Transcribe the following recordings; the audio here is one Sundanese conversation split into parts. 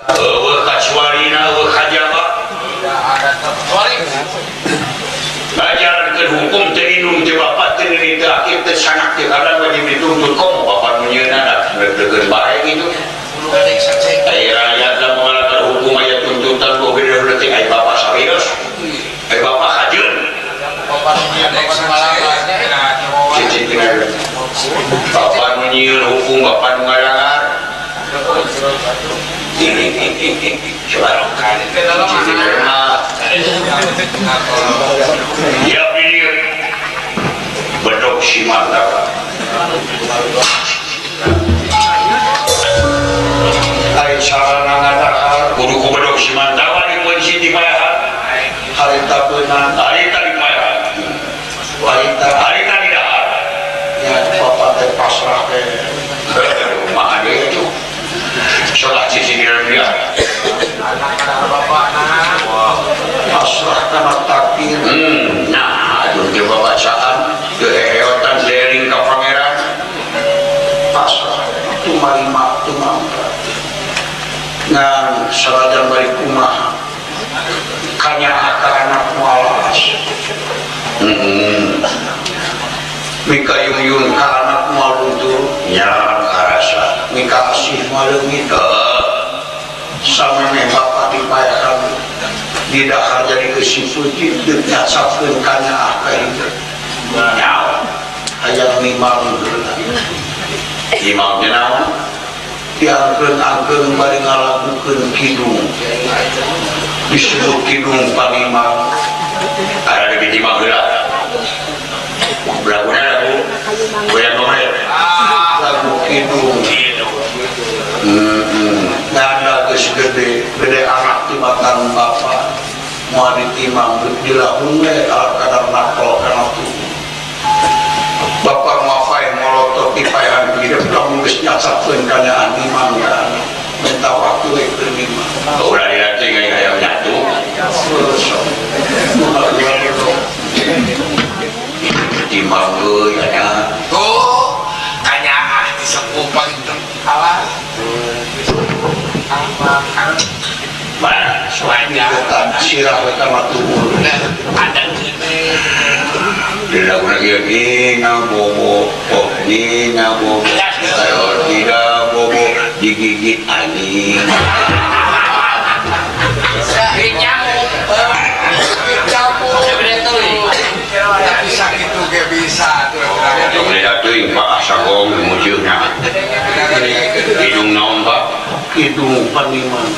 Kacuarina kajaba ngajarankeun hukum teu indung teu bapak teu neuli teu akib teu sanak teu kalan wajib dituntut komo bapak munyeunana deukeun bae gitu aya rakyat lamun ngalakan hukum aya tuntutan ku gede leutik aya bapak sawios aya bapak hajeun bapak nyieun hukum bapak nu ngarangar ya pilih bedok si Mandawa hari sarana ngadahar kudu ku bedok si Mandawa di polisi di payahan harita beunang harita di payahan harita di dahar ya bapak teh pasrah teh mah ada itu sholat sisi dia pasrah karena takdir nah itu dia bacaan keheotan daring ke pangeran pasrah itu marima itu mangga ngan sarajan bari kumaha kanya akar anak mualas mika yung ka anak mualuntur nyarang karasa mika asih malengit sama bapak dipayakan di dahar jadi kesipuji deknya sapkeun kana akar itu nyawa hayang mimang imam jenawa diangkeun bari ngalagukeun kidung disebut kidung panimang ada di timang heula beraguna lagu goyang nomor lagu kidung ngada geus gede anak timatan bapak moal ditimang dilahun we kadar nakol kana tu bapak mafae molotot dipayahan hidup lamun geus nyasapkeun kana imam kan minta waktu we keur imam ulah dilatih hayang nyatu timang euy aya tuh kanya disepuh paling terkalah mana soalnya sirah mereka matur ada gede dilakukan lagi ngabobo ini ngabobo ayo tidak bobo digigit anjing nyamuk tapi sakit tuh gak bisa tuh melihat tuh pak asagong mujurnya hidung naon pak hidung paniman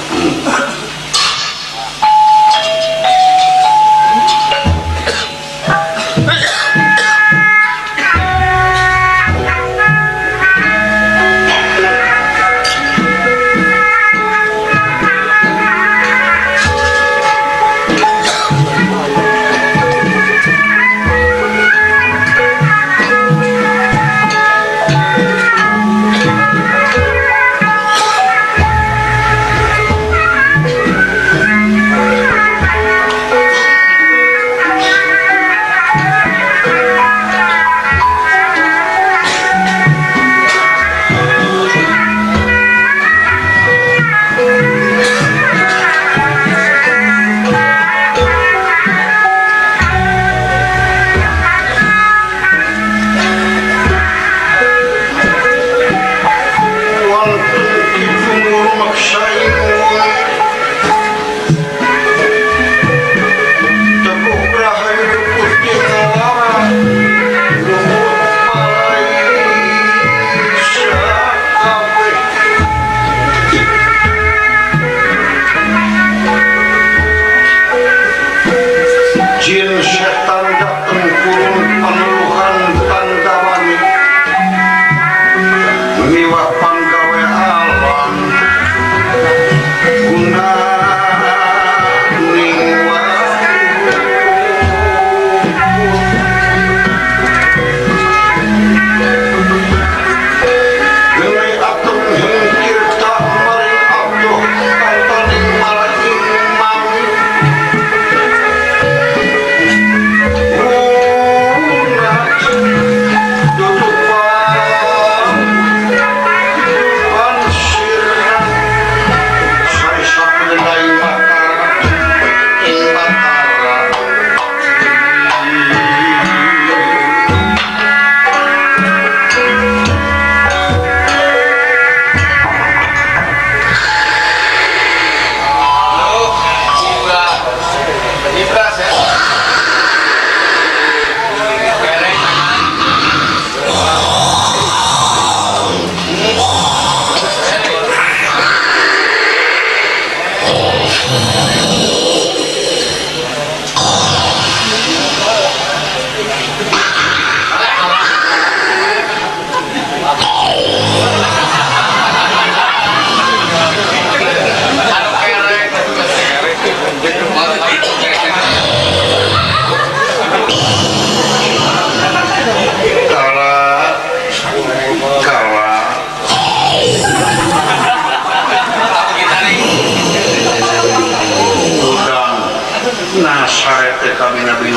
Nah sare teh kami nabi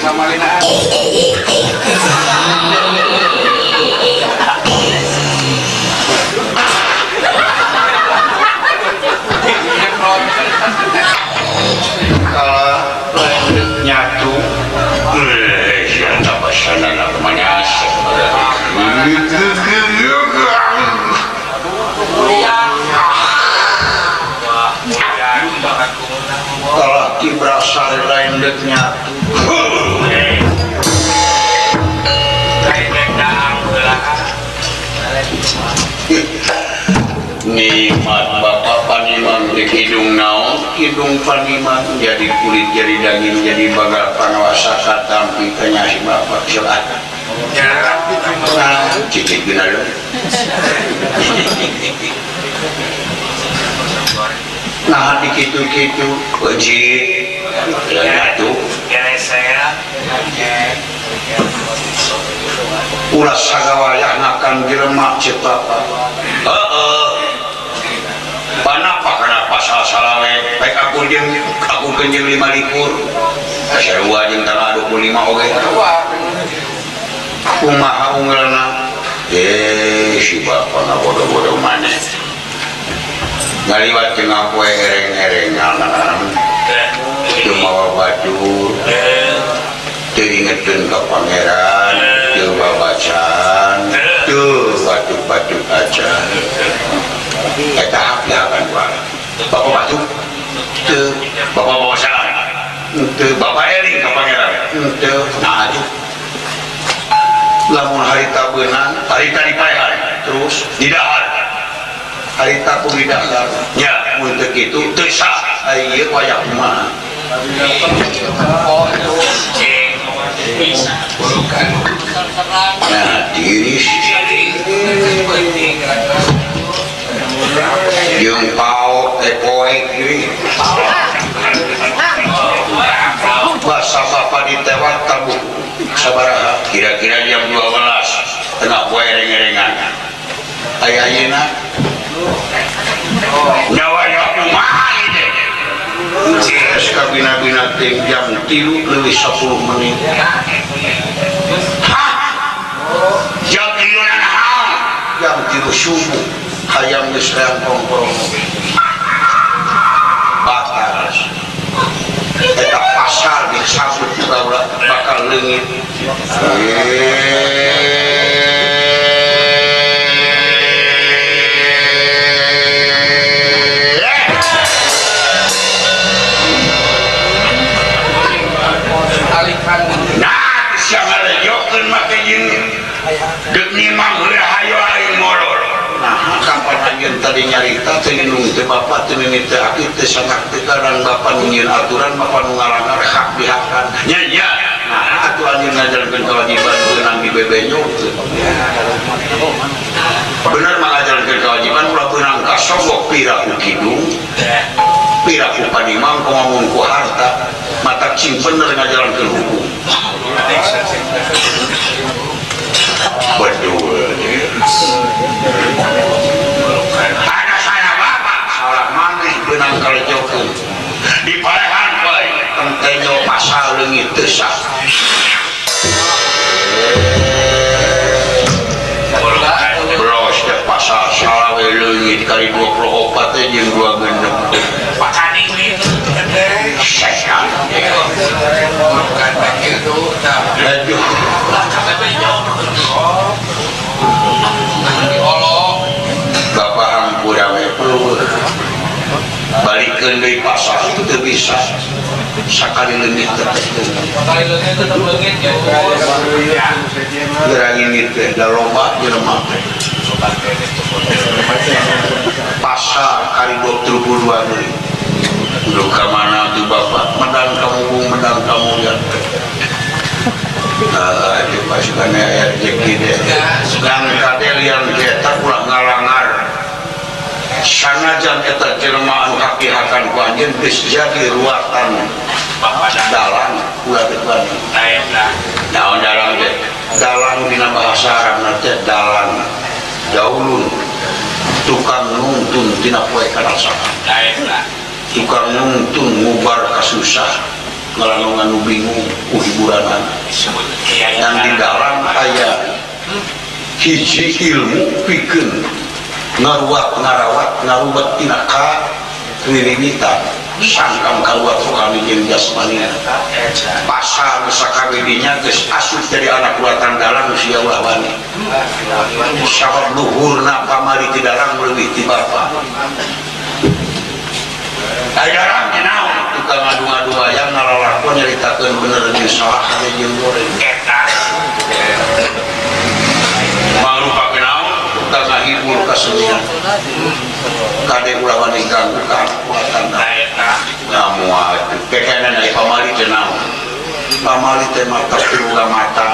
sama linaan. kalau nyatu siapa pasana nak kemana kalau kibra sare lain dek nyatu nikmat bapak paniman di hidung naon hidung paniman jadi kulit jadi daging jadi bagal panawasa katampi kenyasi bapak silakan nah cicit guna dong nah di kitu-kitu wajib itu ulas sagawayah ngakan diremak cetapa panapa kenapa salah-salawe baik aku kenjeng 5 likur kasyarua jeung tanggal 25 oge kumaha unggalna si bapak bodoh-bodoh maneh ngaliwat jeung aku ereng-erengan teu mawa badur teu ingetkeun ka pangeran teu babacaan teu batuk-batuk aja eta hapiakan wae bapak batuk teu bapak babacaan teu bapak eling ka pangeran teu nah atuh lamun harita beunang harita dipaehan terus didahar harita kumidahar nya mun teu kitu teu sah ieu wayah kumaha nah tiris yung paot poek ini bahasa bapak ditewat tabu sabaraha kira-kira jam 12 tengah poe ereng-erengan ayah-ayahna nyawanya kumaha ini kabina-bina tim jam 3 lebih 10 menit jam 3 nahal jam 3 subuh hayam geus kongkong batas eta pasar disambut ulah bakal leungit nah siang ngarejokeun make jeung deuk nimang heula hayo aing molor nah kapan anjeun tadi nyarita teu nginung teh bapak teu mimiti akid teh sangak teh karang bapak nunyeun aturan bapak nu ngarangar hak dihakan nya nya nah atuh anjeun ngajarkeun kewajiban beunang di bebenyo bener mengajarkeun kewajiban ulah beunang kasogok pira ku kidung pira ku panimang komamun ku harta mata cing bener ngajarankeun hukum betul ada sana bapak salah maneh beunang kalejokeun di parehan bae pentenyo pasal leungit teu sah bros teh pasal salawe leungit kali 24 teh jeung 2 genep pakaning sekan bukan begitu aduh bapak hampura we peueuh balikeun deui pasar teu bisa sakali leungit teh gerang ini teh da loba jelema pasar kali 22 deui lu ka mana tuh bapak medang kamu medang kamu ya itu pasukannya ayat jeki deh yang kadelian kita ulah ngalangar sanajan eta jelema anu hakihakan ku anjeun geus jadi ruatan dalang ulah betuan naon dalang teh dalang dina bahasa Arabna teh dalang daulun tukang nuntun tina poe kana saha tukang nuntun ngubar kasusah ngelanongan nu bingung hiburanan yang di dalam aya hiji ilmu pikeun ngaruat ngarawat ngarubat tina ka nirimitan sangkam kaluar rohani jeung jasmani pasal sakabedinya geus asup dari anak buatan dalam usia wani sabab luhurna pamari ti dalam leuwih ti bapa dalam naon tukang ngadu-ngadu wayang ngalalakon nyaritakeun bener jeung salah hade jeung goreng eta mangrupakeun naon tukang ngahibur kasenian kade ulah wani ganggu ka kuatan eta nyamuat kekenan ai pamali teh naon pamali teh mata tiluga mata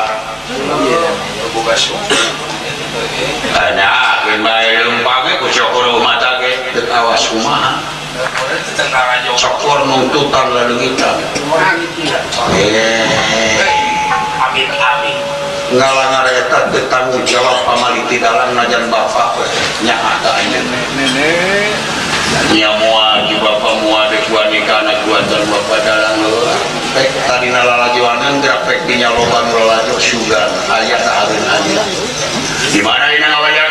boga ana geun bae leumpangnya ku cokor mata ge teu awas kumaha cokor nuntutan laleungitan amin ngalangan eta teu tanggung jawab pamali ti dalam najan bapak nya ada nenek nya moal di bapak moal dek wani ka anak buatan bapak dalang pek tadi nalalajuanan grafek dinya loba nulalajo sugan aya tahareun aya di mana dina ngawajang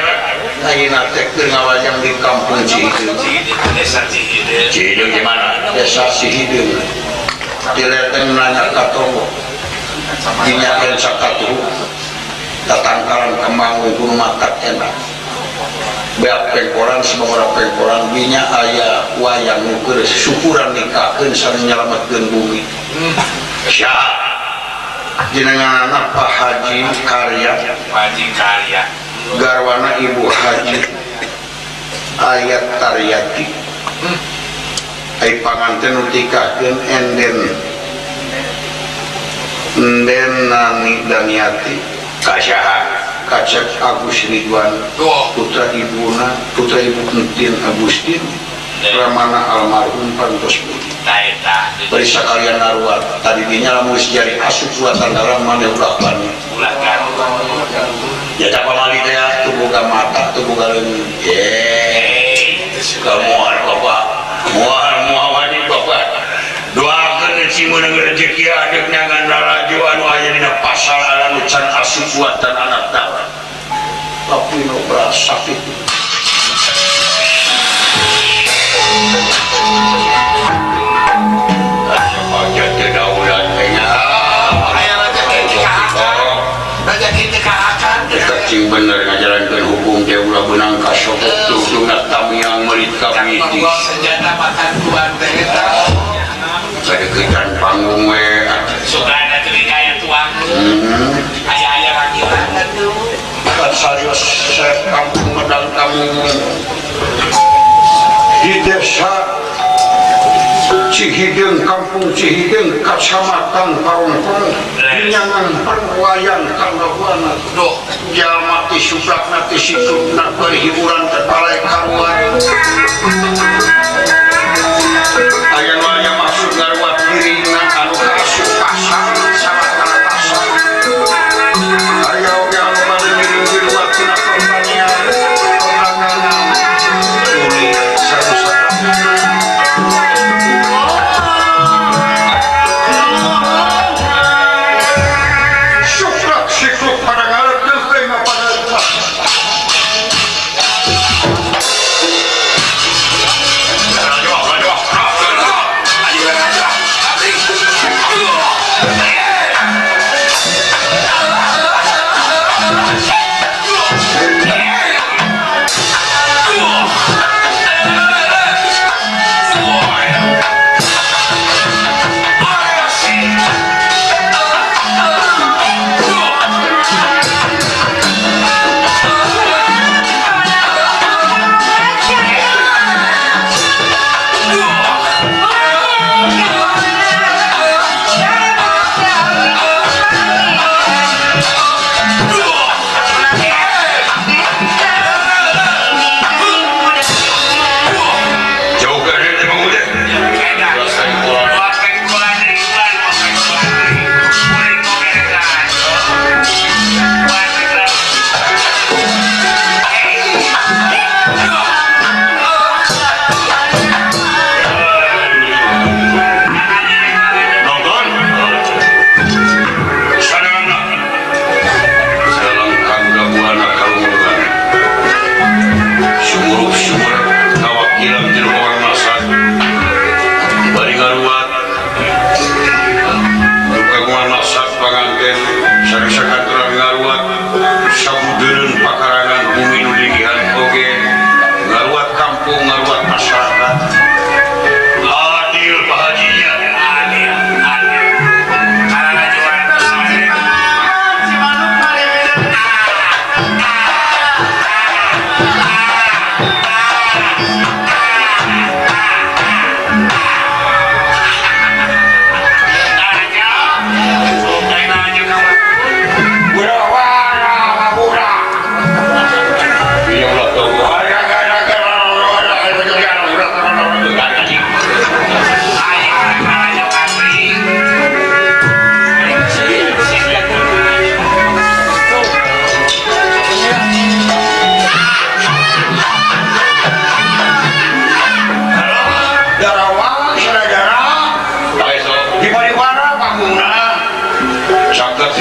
ayeuna teh keur ngawajang di kampung Cihideung desa Cihideung di mana desa Cihideung dileteng nanya ka togo dinyakeun sakatuh tatangkalan kemang kudu matak enak beak pengkoran semua pengkoran binya aya wayang keur syukuran nikahkeun sareng nyelametkeun bumi sya jenenganna Pak Haji Karya garwana Ibu Haji Ayat Taryati ai panganten nu nikahkeun enden Nani Daniati kasaha kacek Agus Ridwan putra ibuna putra ibu Entin Agustin ramana almarhum pantos budi bari sakalian naruat tadi dinya lamun jari asup buatan dalam maneh ulah bani ya tak pamali teh teu boga mata teu boga leungeun kamuan bapak moal wani bapak doakeun si meunang rezeki adek nyangan lalajo anu aya dina pasal anu can asup buatan anak dalam tapi no berasa sakit aja dedaulan kayaknya aya rezeki dikahakan cing bener ngajalankeun hukum teh ulah beunang ka sokok tudungna tamiang meuli kami di senjata makan tuan teh eta sadeukeutan panggung we sugana teu dikaya tuang aya rakilan atuh kan sarios saya kampung medang kamu di desa Cihideung kampung Cihideung kecamatan Parongpong dinyangan perwayang kanggawana doh jalma ti suprakna ti sikupna perhiburan terpalai karuan aya nu aya maksud ngaruat dirina anu kaasup pasang salah pasang aya oge anu bade miring luar tina pertanian perdagangan uli sarusan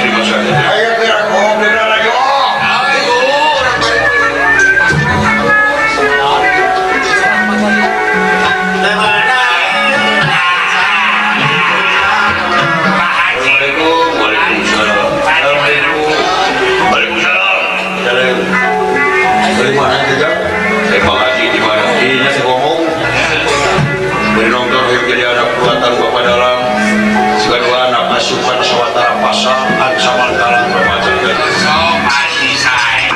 terima saja. Ayo gerak kok benar aja. Dari mana saja? Saya mengaji di mana? Ini saya ngomong. Dari nonton jadi anak perbuatan bapak dalam. Kedua anak asuh pada sawatara pasal ancaman kalang remaja. So masih saya.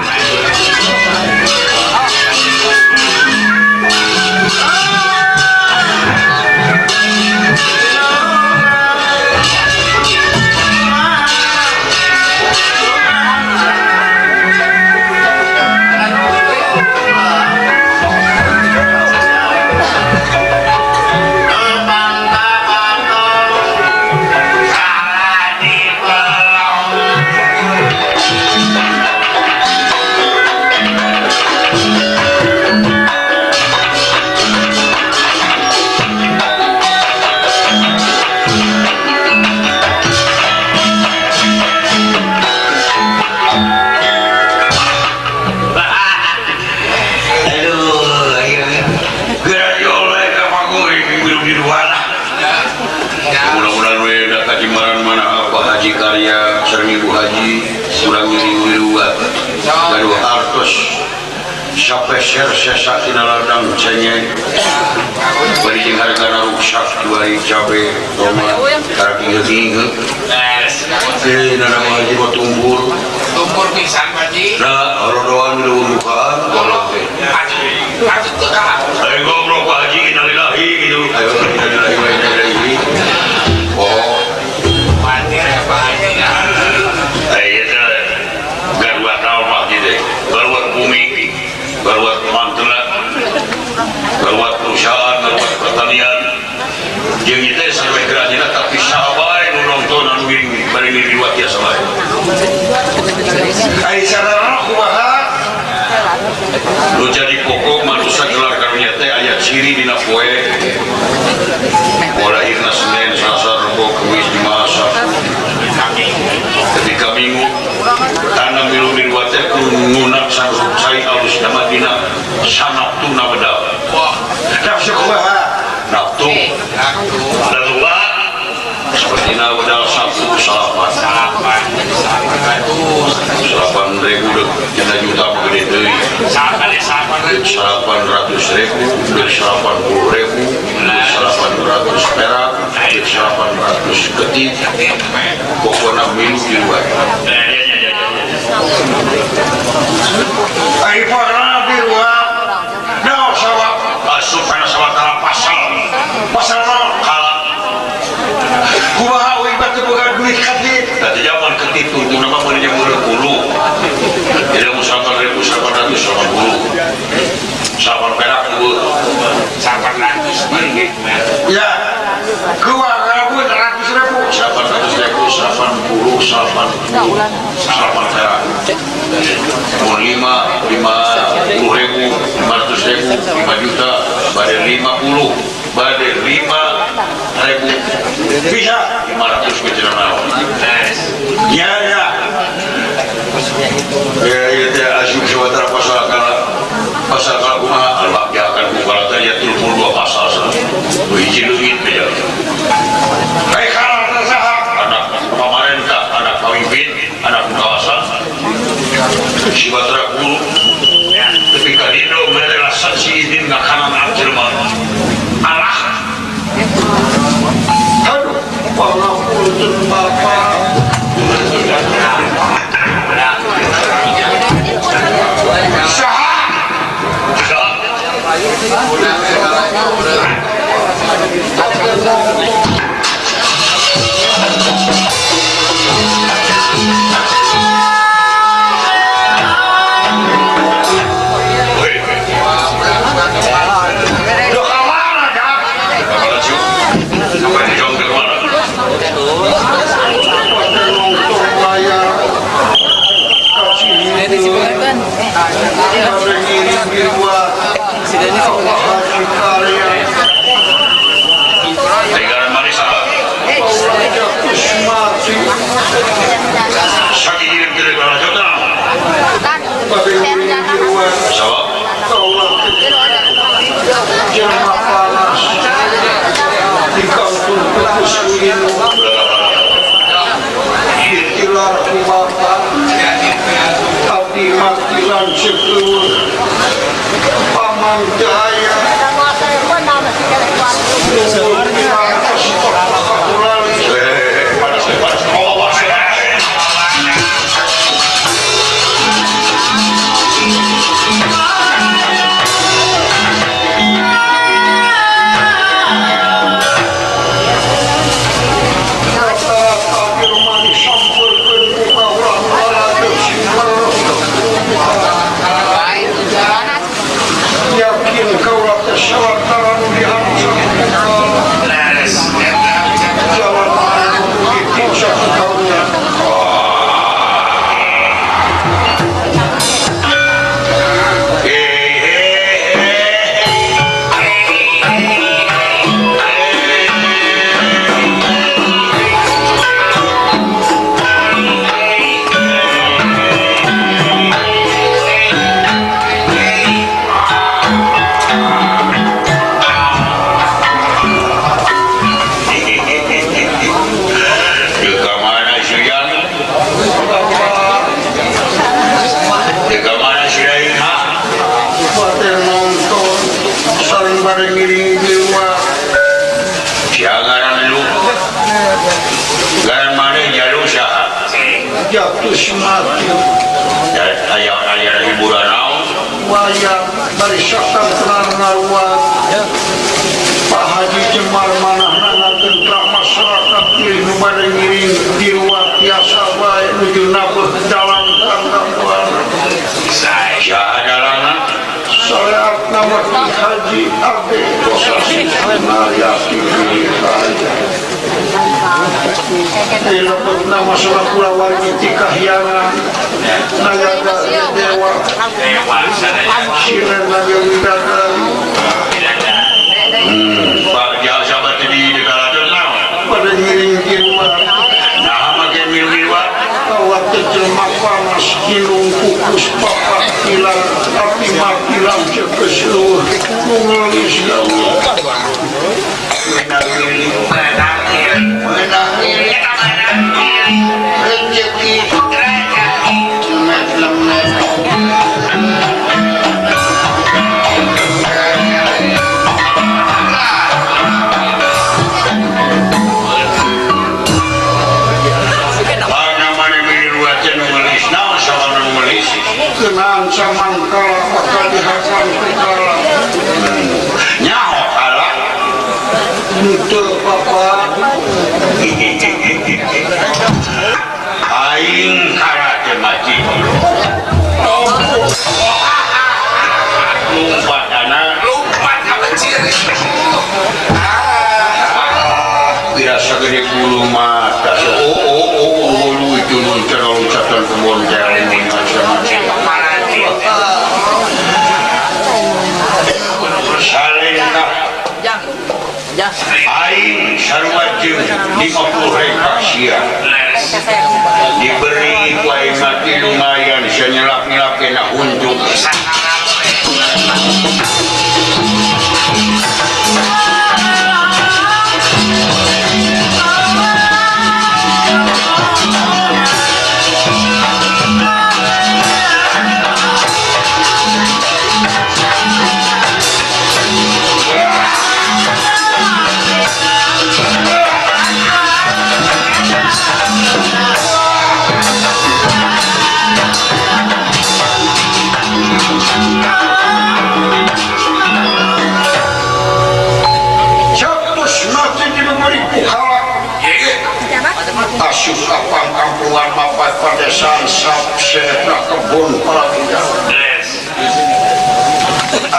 Ibu Haji surang wiluwat gaduh artos sampai sesa tinaladang cengeng bari jeung hargana ruksak dibari cabe tomat karaki heuting teh nana Haji mah tumpur pisan Haji. nah horodoan di bukaan golok teh Haji teu ka. ayo ngobrol Pak Haji innalillahi gitu ayo innalillahi wa inna ilaihi oh Mati ya Pak Haji. Garwat bumi, garwat mantelan, garwat perusahaan, garwat pertanian. Jeung ieu teh sampai gerajina tapi sabae nu nonton anu bari liwat ya sabae. Ai sarana kumaha? Nu jadi pokok manusia gelar karunia teh aya ciri dina poe. Lahirna Senin, Selasa, Rebo, Kamis, Jumat, Sabtu. Ketika Minggu tanam milu di luar teh ngunak saruk cai alus nama dina sanaptu nabedal. Wah, nafsu kumaha? Naftu. Lalu seperti nabedal Sabtu salapan ribu dek jana juta begini deui. 800.000, 80.000, 800 perak, 800 ketik. Pokoknya milu di luar. Ayo pernah di luar. Dah sawat. Asup karena sawatara pasal kalah. Kumaha uing batu bukan duit ketik. Tadi zaman ketik tuntun nama mana jam 10. Jadi musapan 1.880. Sapan perak dulu. 800. Ya. Keluar rambut 100.000. 800.000, 80, 8 perak. Mau 50.000, 500.000, 5 juta, badai 50, badai 5.000, bisa 500 kecil naon. Ya. Ya teh asyik sawatara pasal kalau kumaha albak ya akan kubalatan ya 32 pasal sana. Hiji leungit beja. Kayak kalah tersaha anak pamarentah, anak pamimpin, anak kawasan. Si Batra Guru tapi kadino mereka saksi izin ngakanan Jerman Allah aduh walaupun bapak Siagaran lu. Garan mana jalur syahat. jatuh semati Ayah hiburan naon. wayang dari syakam kenar ngaruan Pak Haji Cemar manahna ngagentra masyarakat pilih pada ngiring di luar biasa baik menuju nabeh dalam kandang buana Syahadalangan. syariat nama Ki Haji Ade Kosasi Senariati Haji dilebet nama surah pula wargiti kahyangan nayaga dewa siren naga widadari Pak jauh sahabat di dekat naon. pada ngiring di luar Nah makin milu-miluan. kawat terjelma panas hilung kukus papak hilang api makilang cekeseluh mengelis daun Rezeki kenaan samangkala bakal dihakam kekala nyaho kalah. itu bapak Aing kalah teh mati. Lompat apa ciri? Bila segede bulu mata. Lu itu loncatan kebun jalan macam-macam. Salingkah aing sarua jeung 50 rekah sia diberi ku aing mati lumayan senyelap-nyelap kena unjuk. asup kapang kampungan mapat padesaan sabsehna kebun palapida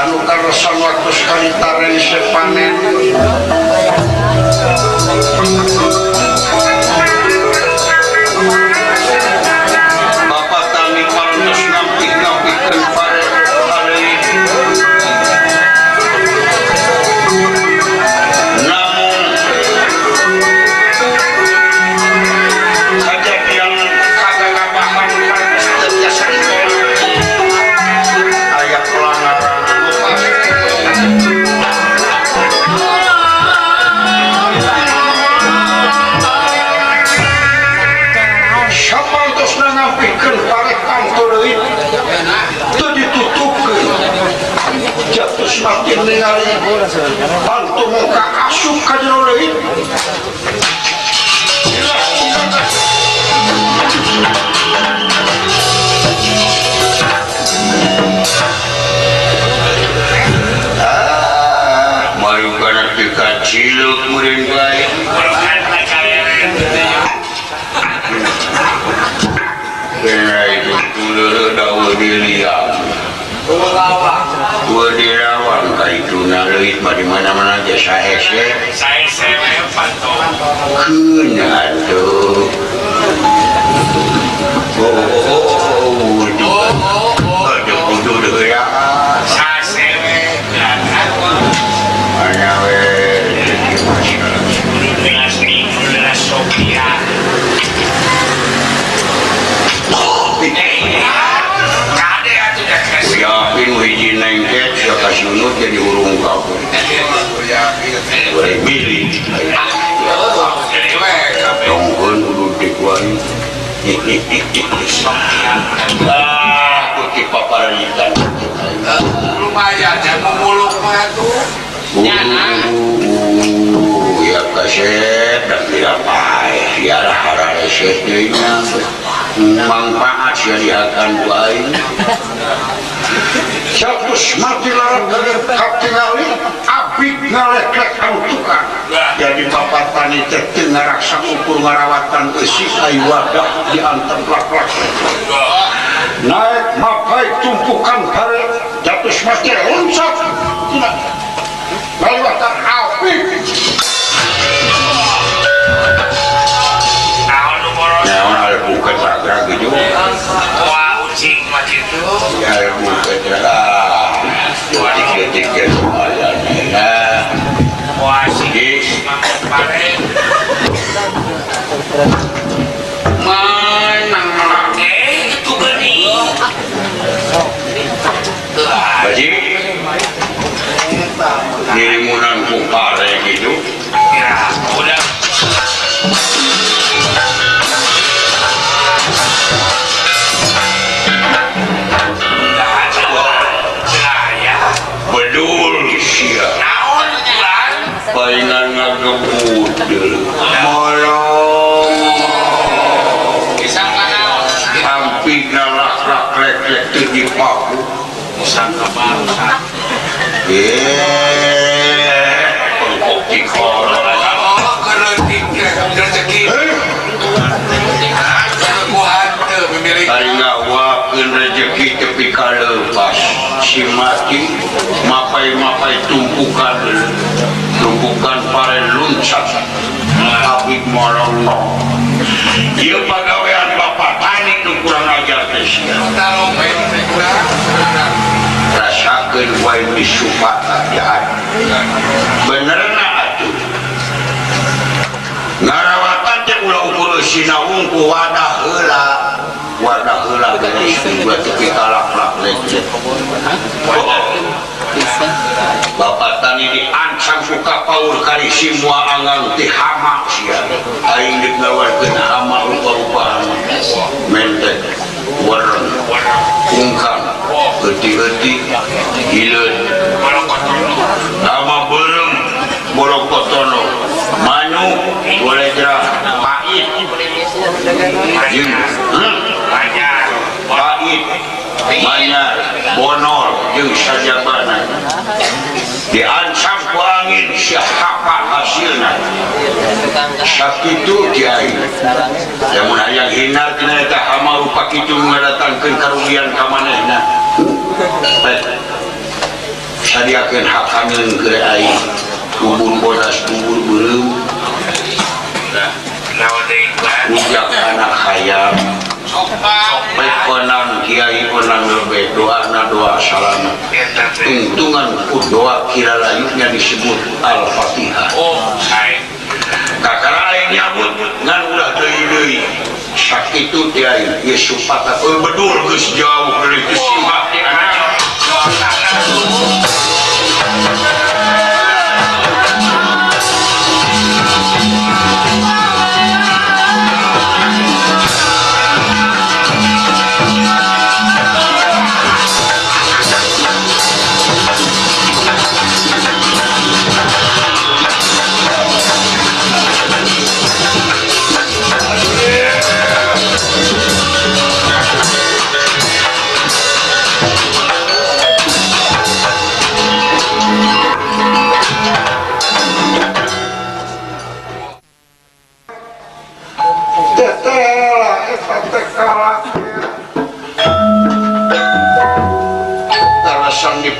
anu karesan waktu sekali taren sepanen Bapak kami pantas ngampik-ngampikkan pare hari ini. Namun kejadian kagak ngapahan pantas terbiasa ayah pelanggaran sapantosna ngampikeun pare kantor deui teu ditutupkeun jatuh semakin ningali bantu muka asup ka jero deui malu kana dekat ciluk murin baik. Kena itu dulu dawa diliang. Dua dirawang itu nalait di mana-mana aja saya kena tuh. Ada kudu deh ya. Mana yakin hiji nengket saya kasih unut jadi urung kau boleh milih tonggon urut dikuari kutip paparan ikan lumayan ya memuluk mah tuh ya setenya manfaat syariatan baik Sakus mati larang katingali abid ngaleklek anu tukang jadi bapak tani teh ngaraksa ukur ngarawatan besi ayu wadah diantar plak-plak naik mapai tumpukan pare jatuh mati loncat ngaliwatan abid naon ada bukan raga gitu wah ucing mah gitu ada bukan raga tiga semuanya wah sih pare manang itu gini Baji dirimunan kupare gitu ya udah bedul sia naon bulan palingan ngagebudel molong bisa naon hampir nalak-lak lek-lek teu dipaku musang kebarusan pengkoki kolong oh kerentik rezeki hari ngawakeun rezeki tepi kalepas si mati mapai-mapai tumpukan pare luncat abik molong ieu pagawean bapak tani nu kurang ajar teh sia rasakeun wae misupat ajaan benerna atuh ngarawatan teh ulah ukur sinaung ku wadah heula geus buat tepi kalak-lak lecet bapak tani diancam suka paur kali semua angang ti hama sia aing deuk ngawarkeun hama rupa-rupa mentek wareng kungkang euti-euti hileud hama beureum borokotono manu boleh jerah pait jeung pait manyar bonol jeung sajabana diancam ku angin siapa hasilna sakitu kiai lamun hayang hina tina eta hama rupa kitu ngadatangkeun karugian ka manehna sadiakeun hakaneun keur aing kubur bodas kubur beureum ujak anak hayam baik konang kiai konang lebe doana doa salana tuntungan ku doa kira layuknya disebut al-fatihah kakara aing nyabut ngan ulah deui sakitu ti aing ye supata bedul geus jauh dari simak ti anak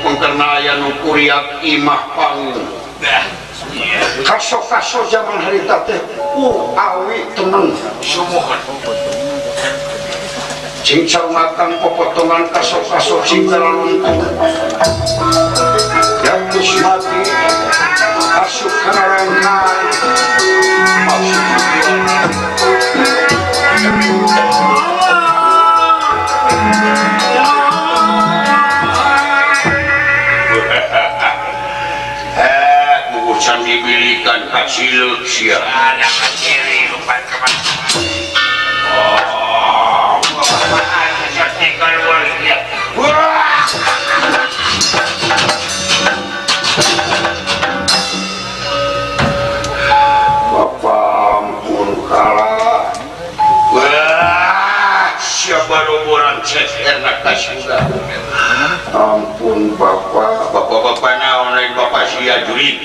pengkernayan ukuriak imah panggung kaso-kaso zaman harita teh awi tenang sumuhun cincang matang pepotongan kaso-kaso cincang luntung yatus mati asup kanarangan bukan dibilikan kaciluk siap ada kaciri lupa kemana seperti keluar dia Bapak ampun kalah juga. Ampun Bapak. Bapak-bapak naon lain Bapak sia jurid.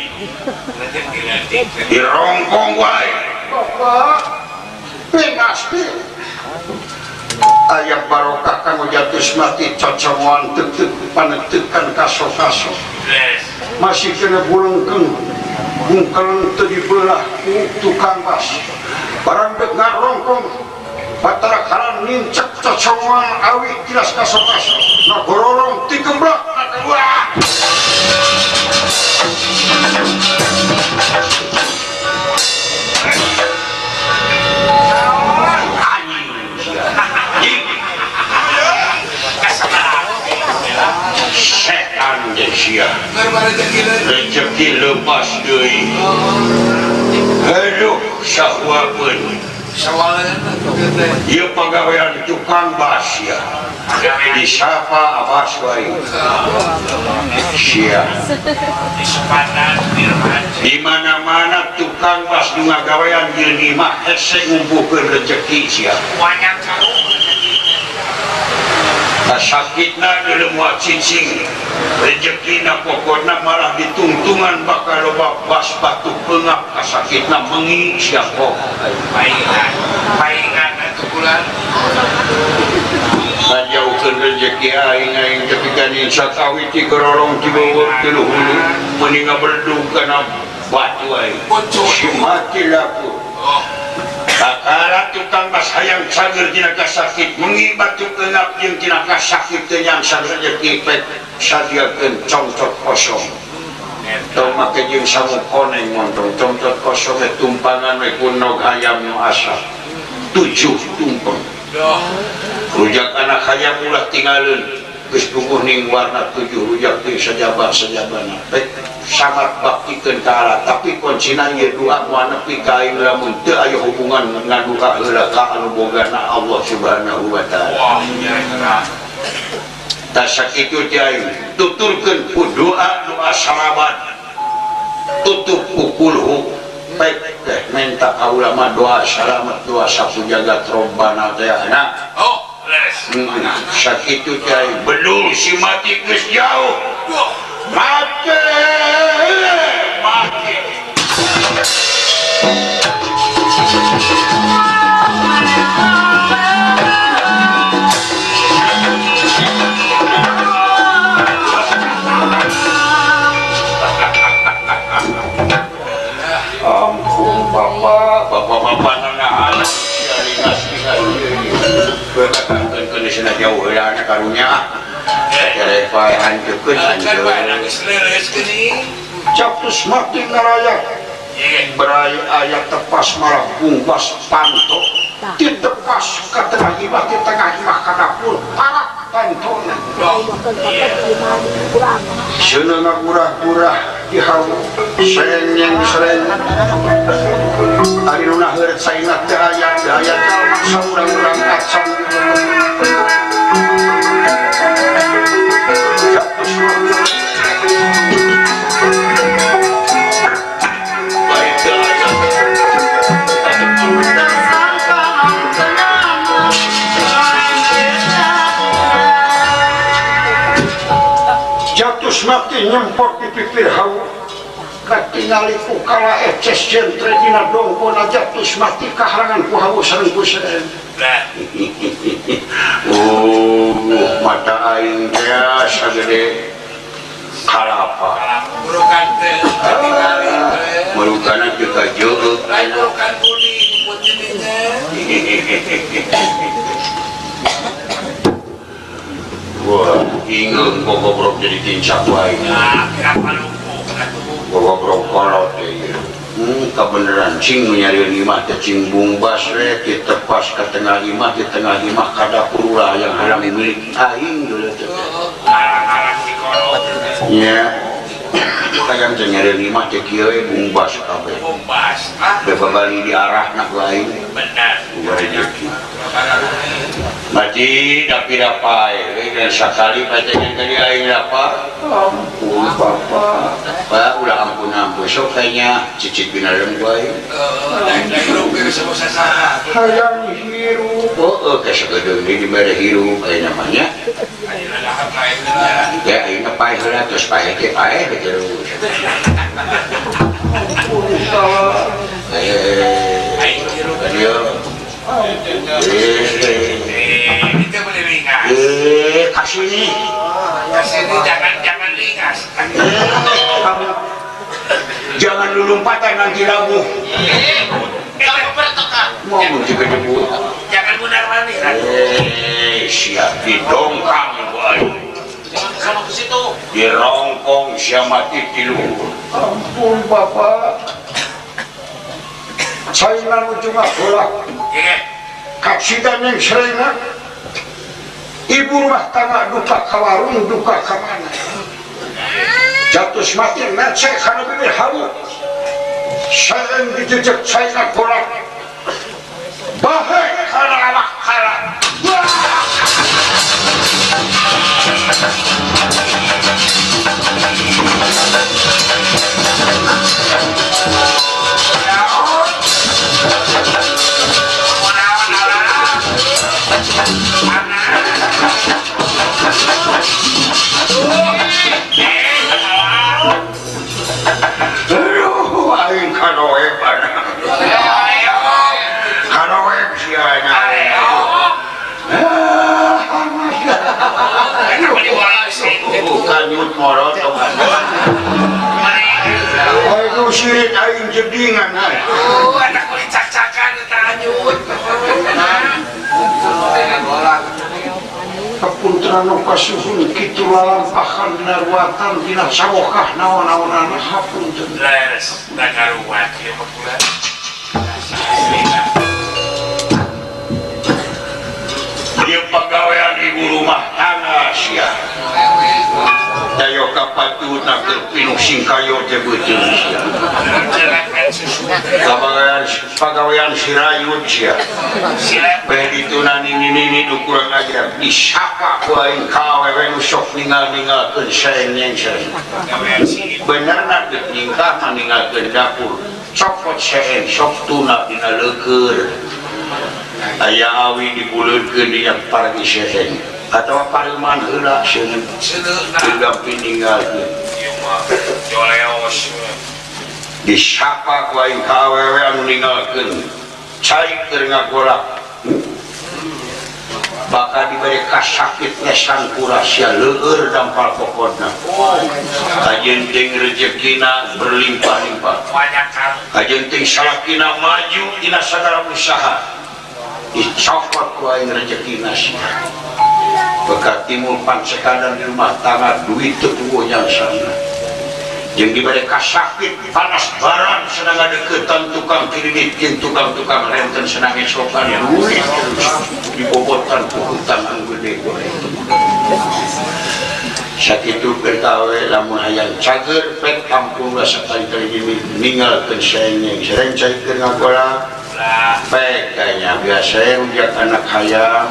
Dirongkong wae. Bapak, pasti ayah barokah kamu jatuh mati cocokan tetek panetekan kaso-kaso masih kena bulengkeng bungkeleng tadi belah tukang bas barang dek ngarongkong batara karan nincak cocokan awi jelas kaso-kaso na gororong tigemblak na keluar. Setan sia. Rezeki lepas deui. Aduh, sahuapeun. Ieu pagawean tukang bas ya. Disapa abas wae. Sia. Di mana-mana tukang bas nu ngagawean ieu ni mah hese ngumpulkeun rezeki sia. Sakitna dalam muat cicing rezekina pokokna malah ditungtungan bakal loba bas batu pengap kasakitna mengi siapa paingan itu bulan ngajaukeun rezeki aing ketika insya kawit ti gororong ti baweur ti luhulu meuni ngaberdug kana batu aing si mati laku. Kakara tukang bas hayang cager tina kasakit mengi batu keungap jeung tina kasakit teu nyangsang rezeki pet sadiakeun congcot kosong. Tong make jeung sangu koneng montong congcot kosong tumpangan we kunog hayam nu asa. 7 tumpeng. Rujak anak hayam ulah tinggalin geus puguh ning warna 7 rujak teh sajabat-sajabana. Sangat baktikeun ka Allah tapi kuncina ieu doa moal nepi ka aing lamun teu aya hubungan ngaduka heula ka anu bogana Allah Subhanahu wa taala. Tah sakitu teh aing tuturkeun ku doa salamat tutup pukul baik teh minta ka ulama doa salamat doa sapu jagat robbana teh anak. Sakitu teh aing bedul si mati geus jauh. Mati. Ampun Bapak nanahan ringas-ringas berkatakan kondisinya jauh ya anak karunya kira pae hancukeun Captus mati ngarayak berai ayat tepas malah bungkas panto ditepas ke tengah hibah di tengah hibah ke dapur parak pantona senang gurah-gurah diharu sereng hari nuna heret saingat ke ayat kalmak saurang-urang kacang Captus mati Jatus mati nyempot di pipir hawa katingali ku kala eces jentre dina dongkona jatus mati kaharangan ku hawa sareng ku seren mata aing teh sagede kalapa burukan teh merukana juga jeuk burukan kuning buat jadinya wah ingeun gogobrok jadi tincak wae kenapa lupa gogobrok kolot teh kebeneran cing nyariun imah teh cing bungbas we di tepas ke tengah imah di tengah imah ka dapur ulah yang halang milik aing dulu teh larang-larang di kolot nya kayang teh nyariun imah teh kieu we bungbas kabeh bombas bebabali di arahna lain benar rezeki mati dapi-dapai dan sekali patengan tadi aing lapar ampun Bapak Pak ulah ampun sok kayaknya cicit binarem gue naik-naik rumpir sama sasana hayang hirup. Oh, kasagedeng di mere hirup aya namanya. Ayo lahap lain lah. Ya ayeuna paeh heula terus paeh ke paeh terus. Ayo tiru kan. Ayo. Kita boleh ringas. Kasih nih. Kasih ini jangan ringas. Kamu Jangan lu lompatan nanti labu. Kamu bertukar. Mau juga debu. Jangan benar mani. Siap didongkang boy. Jangan sama ke situ. Dirongkong siap mati tilu. ampun Bapak. Saya lalu cuma bolak. Iya. Kaksidan yang sering ibu rumah tangga duka ke warung, duka ke mana. Jatuh semakin necek karena bibir halu. Saya yang dijejak saya nak bolak. Bahaya karena anak kalah. Aduh, aing kanoe pana. Kanoe sianya. Bukan nyut morot Ayo sirit aing jedingan. Anak kulit cak-cakan tanyut. Kepunteran opasuhun kitu lalampahan narwatan dina sawokah naon-naonan hapunten. Leres, tak karuan. Dia berpula. dia pegawaian ibu rumah tangga sia. Dayo kapatuna ke pinuh singkayo teh beuteung sia. Pegawaian sirayut sia. Bae dituna nini ukurang aja disapa ku aing kawewe nu sok ningal-ningalkeun saeng-saeng. Benerna geus ningkah maninggalkeun dapur. Copot saeng sok tuna dina leukeur. Aya awi dibuleutkeun di yang paragi saeng. Atawa pareman heula seuneu. Digampi ninggalkeun. Ieu mah joleos. Disapa ku aing ka awewe anu ninggalkeun cai keur ngagolak bakal diberi kasakit nesan kura sia leueur dampal pokona kajeun teuing rezekina berlimpah-limpah Banyak kan. kajeun teuing salakina maju dina sagala usaha dicopot ku aing rezekina sia bekat timul pansekadan di rumah tangga duit teu puguh sana yang diberi kasakit panas barang senang ada ketan tukang kredit yang tukang-tukang renten senang esokan duit terus dibobotan hutang anu gede goreng sakitu pertawe lamun hayang cager pek kampung rasa kali-kali ninggalkeun saengnya sering caikeun ngagola pek kayaknya biasa rujak anak hayam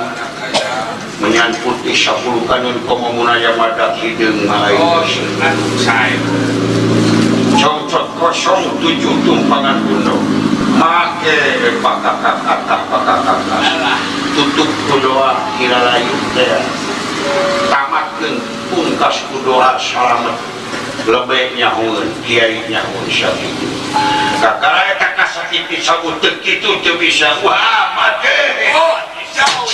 menyan putih 10 kanun komomuna yang madak hideung main Saya. Cocok 07 tumpangan kuno make pakakak tutup kudoa kiralayu teh tamatkeun pungkas kudoa salamet lebih nyahueun kiai nyahueun sakitu kakara eta kasakiti sabut teu kitu teu bisa wah mate Oh, jauh.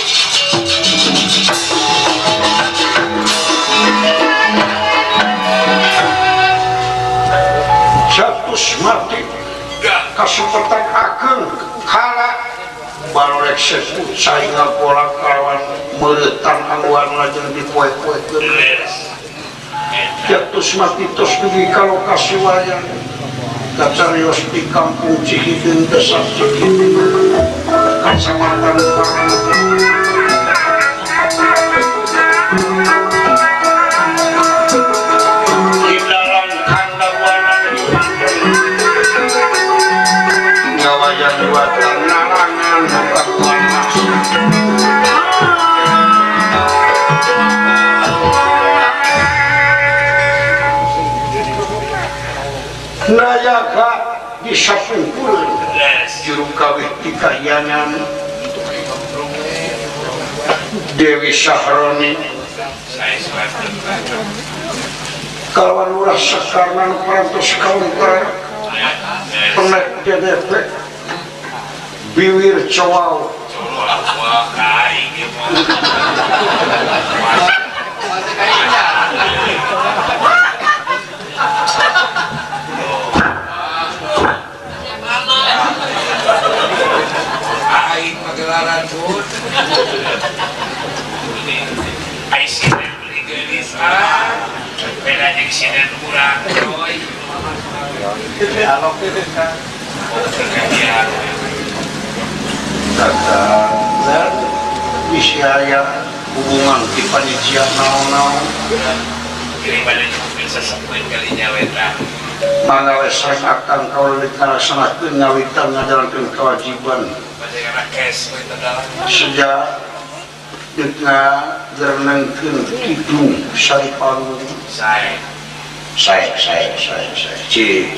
Jatus mati kasempatan ageng kala balorek sebut saya ngapolak kawan meuretan angguan lajeng dipoe-poekeun jatus mati tos dugi ka lokasi wayang kacarios di kampung Cihideung desa Cihideung kecamatan Parangtritis di dalam kandang ngawayang buatan narangan buka panas nayaga disapungkul juru kawih di kahyangan Dewi Sahroni Saya suatu. kalawan Lurah Sekarnan Perantos Kaunter Penek DDP Biwir Cowau Wah, kai gitu. Aing pagelaran bud. Ai sinen beli gelis beda jeung sinen urang coy. Kekadian. dan Wisaya hubungan di panitia naon-naon Kiri balik bisa sampai kalinya weta. mangalesan akan kau dilaksanakeun ngawitan ngajalankeun kewajiban Baca karena cash itu dalam. sejak dina gerenengkeun kidung Saripalung Saya. Cik.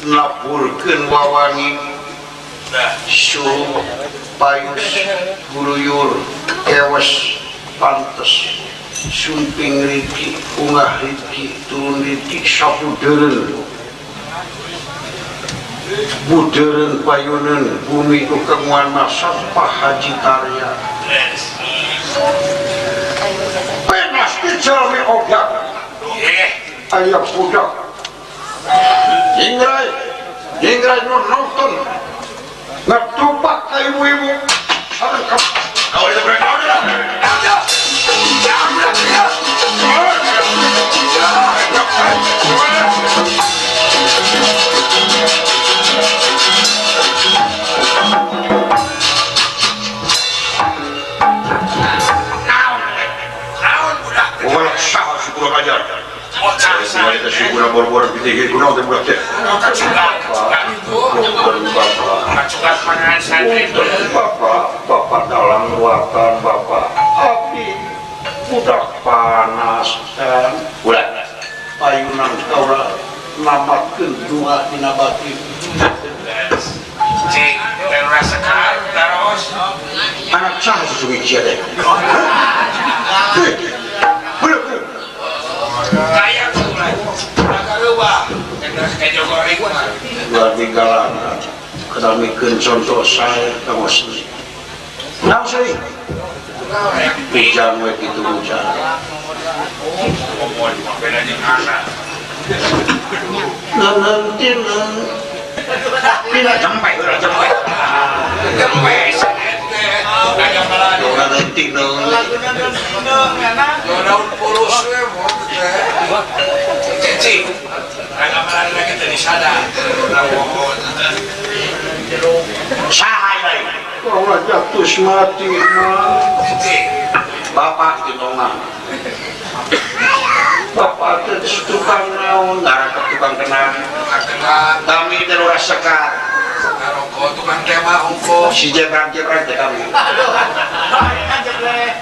Lapurkeun wawangi suruh payus guruyur kewas pantes sumping riki ungah riki turun riki sapudeureun budeureun payuneun bumi ku kemuan sampah Haji Tarya penas di jalmi obat aya budak Ingrai nonton ngetupak ke ibu-ibu sareng kau itu berapa Semua itu sih guna bor-bor gitu guna udah budak teh. Kacukat pangan santri itu. Bapak dalam ruatan Bapak api udah panas kan Ulah. ayunan kaula namatkeun dua dina batin Cik, terus sekarang terus. Anak cah sesungguhnya cia deh. Belum. Kayak tuh lah. Agak rubah. Terus kayak jogoreng mah. luar tinggalan kedamikeun contoh saya kamu sendiri nah saya hujan we gitu hujan Ngomong beda jeung anak. nanti Tidak sampai, udah sampai. Sampai sanete. Ada malah Nanti dong. daun pulus we mau cicing. Ada malah lagi tadi sadar. Sahai. kalau jatuh mati mah Cicing. Bapak itu nongan. bapak itu tukang naon Darah ke tukang kenang. kenal Kami terus sekat. rokok tukang tema ungkos Si jebrang-jebrang teh kami.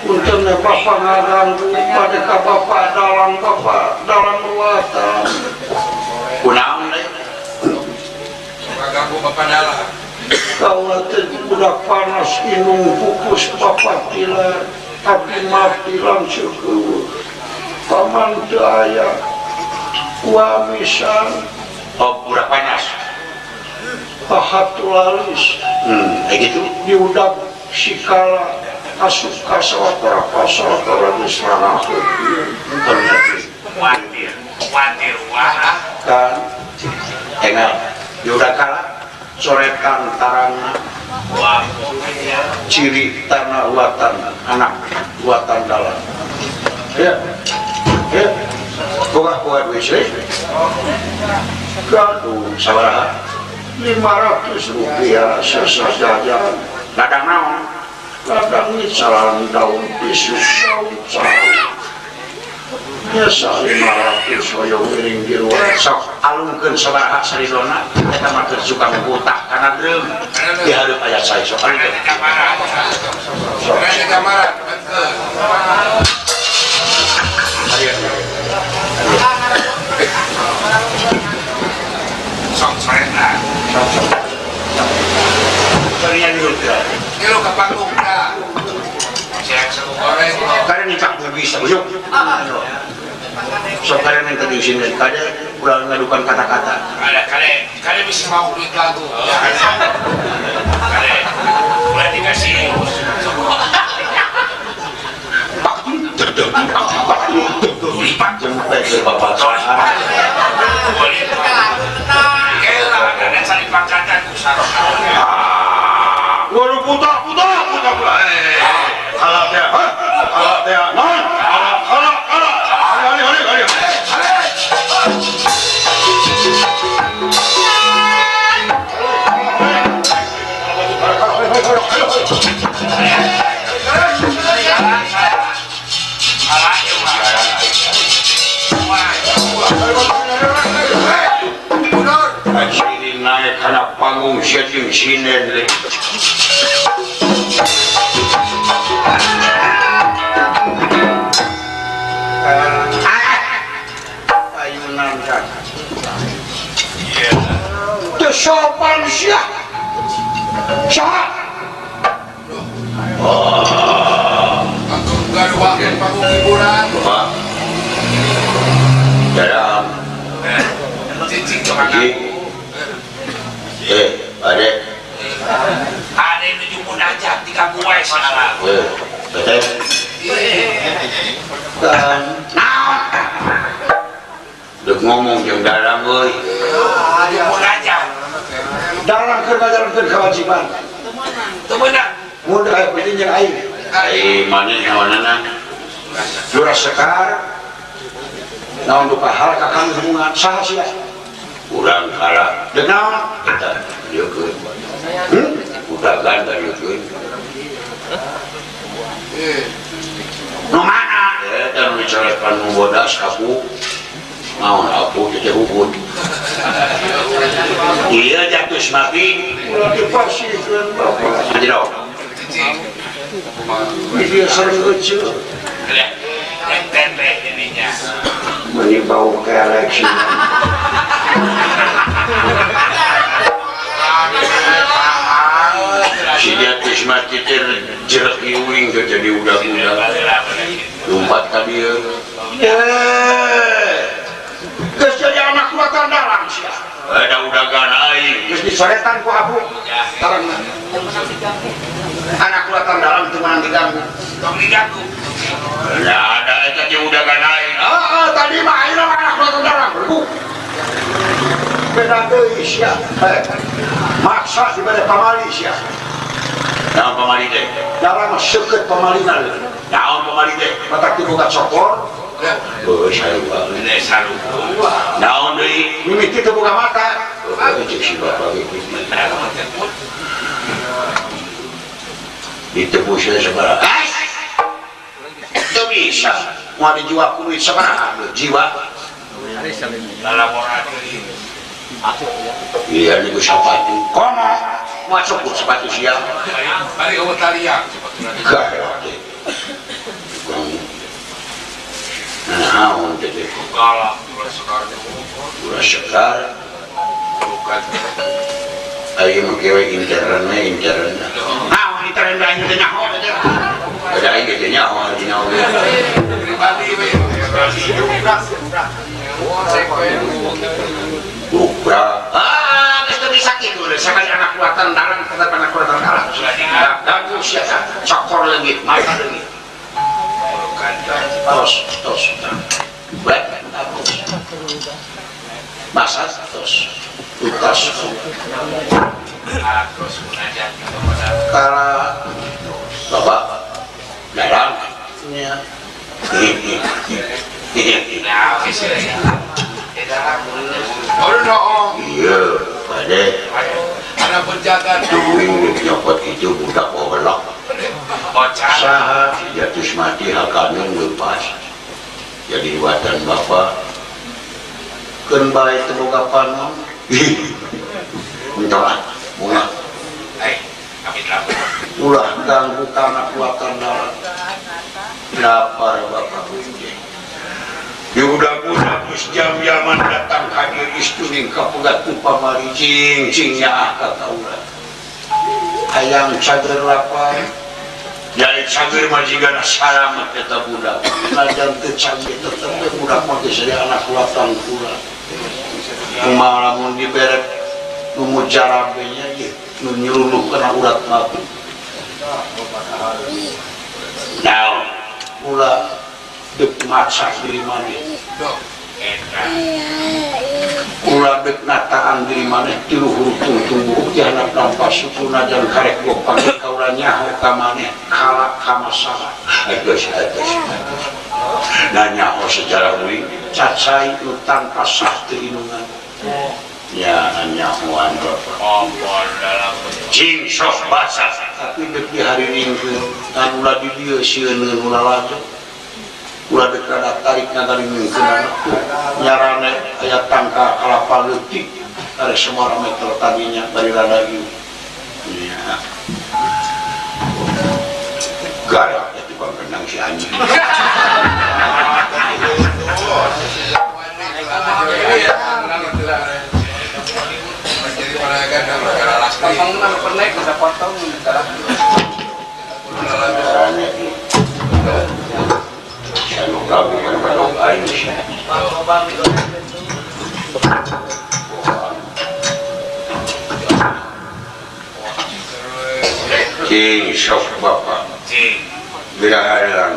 untungnya bapak ngaganggu pada ka bapak dalam ruatan Kunaon deh. ganggu bapak dalam kalau udah panas inung pupus bapak tilar tapi mati langsung ke paman daya wamisan Oh, udah panas. pahatulalis Kayak gitu. diudak sikala asup kasawatara pasawatara diseranakeun Khawatir wah. kan Enggak. Udah kalah. Coretan tarangna. Wah. ciri tanah watan anak watan dalam ya Buka duit sih. gaduh Sabaraha. 500 rupiah sesajajan Ladang naon. kadang misalan daun pisuk daun cabai biasa 500 hoyong miring di luar Sok alungkeun sabaraha saridona. Eta mah keur suka ngutak kana dreum. Di hareup aya sae sok Ada alungkeun. di kamar. di kamar Sok soreta. Kalian dulu ya. kilo ke panggung dah Siang seru goreng lo Kalian nicak bisa yuk. Sok kalian yang tadi sini kada ulah ngadukan kata-kata. Ada kalian bisa mau duit lagu kalian boleh dikasih. Lipat sampai ke bapak soal. Boleh. Kela ada cari pangkatan usarok. Waduh puta. Kalah teh, kalah teh, non, kalah. Hari. Sini naik karena panggung syeding sinen. ayunan kan sopan siap siap panggung gaduh panggung hiburan Pak. Dalam Cicing tukang Ji. Adek. ada yang menuju munajat di kampung wae segala. Betul. dan Dek ngomong yang dalam euy. Di munajat. dalam kerjakan kewajiban Temenan. mudah penting yang air Ai maneh naonana? lurah sekar naon duka hal kakang hubungan saha sia Urang kalah. deuk naon Kita diekeun. Udah ganda diekeun. Nu mana? Eta nu dicoretkan nu bodas kapu. mau aku jadi hubun iya jatuh mati ulah dipasihkan Bapak. aja dong Dia sering kecil yang tempe ininya menibau ke eleksi. si jatuh mati jerak iuing jadi udah-udah lompat ke dia Geus jadi anak kuatan dalam sia. ada udah ganai Geus disoretan ku abu. Tarang anak kuatan dalam cuma diganggu. tong diganggu ya ada itu udah ganai Tadi mah ayeuna mah anak kuatan dalam. Beda deui sia. Maksa dibere pamali sia. naon pamali teh Dalam mah seukeut pamalina. naon pamali teh Matak diboga cokor. saya ini salu naon deui Mimiti teu boga mata. cek si bapak gitu ditebus saya sebarang itu bisa mau dijual kulit sebarang jiwa laboratory iya ini gue sepatu komo masuk ke sepatu siang Balik ke Talia. gak nah jadi galak udah sekar bukan ayo mengkewe internnya nah intern lain itu nyaho ada aja dia nyaho di nyaho Pribadi we. bukra itu bisa gitu sekali anak kuatan dalam tetap anak kuatan dalam dan usia cokor lagi mata lagi tos buat masak tos utas terus mengajar kala bapak dalam ya nah oke sih Oh dong. iya pada Ada penjaga duing nyopot itu budak overlock bocah saha jatuh mati hakannya lepas jadi buatan bapak kan baik temuka panon minta mulai kami telah ulah ganggu tanah kuatan dalam lapar bapak bunyi ya udah us jam-jaman datang hadir istri kapegat pamari cing-cingnya kata ulah hayang cager lapar jadi cager majikan salamat kata budak lajan ke cager tetap budak mati jadi anak kuatan pula kumaha lamun diberet numu jarabenya gitu nyuruh kena urat mati nah pula dek masak diri mana pula dek nataan diri mana tilu huruf tunggu jangan nampak suku najan karek gopang kaulah nyaho kamane kalak kamasara atas dan nyaho sejarah uing cacai lu tanpa sah terinungan ya nyahoan bapak kompor dalam cing sok basah tapi dek di hari minggu dan ulah di dia sieun ulah laju ulah dek rada tarik ngadari minggu nyarane aya tangka kalapa leutik ada semua meter tadinya dari rada ieu ya garak ya tukang kendang si anjing Jadi pada ganda perkara lastri. Pembangunan pernek bisa potong caranya saya lupa bukan pada lain sih cing sok bapak cing bila halang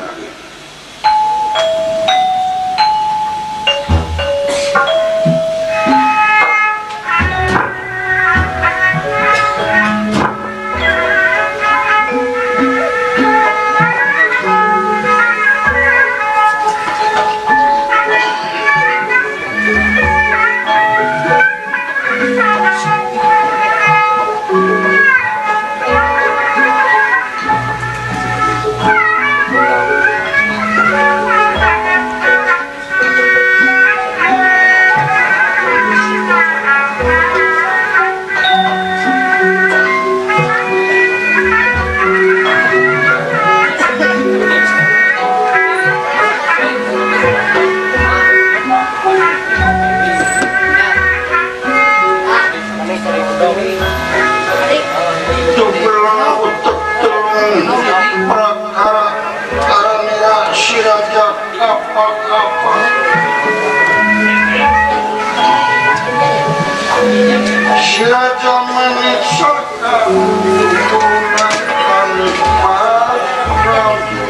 Siraja manik saka tuntunan tanpa rapi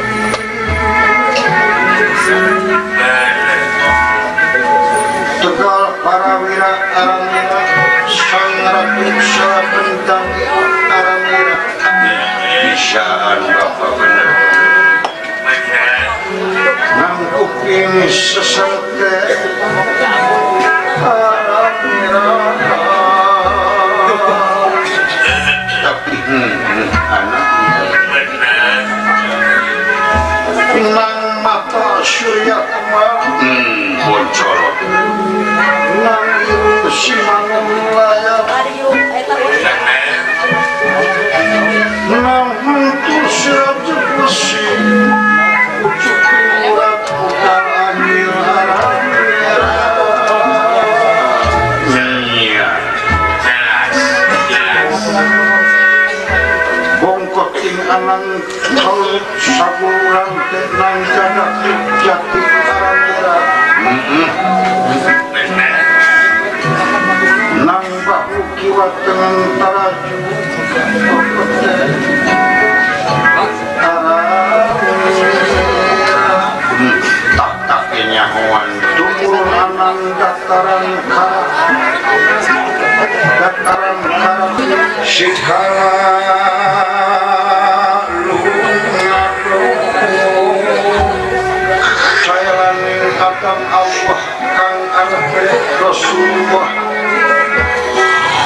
Tegal parawira aramira sang ratu sarabentang aramira bisaan bapak bener nangkuk ini sesente aramira tapi anaknya nang mata surya kemar boncorot nang irung simangun layar nang hantu siraja besi ucuk kuat bukan anil aramira iya bongkot ting anang kalut saburan tenang jaga jati aramira nang bahu kiwat dengan taraju tak takenya hoan tumurun anang dataran kara sikala lunado sayalaning atam Allah kang arpe Rasulullah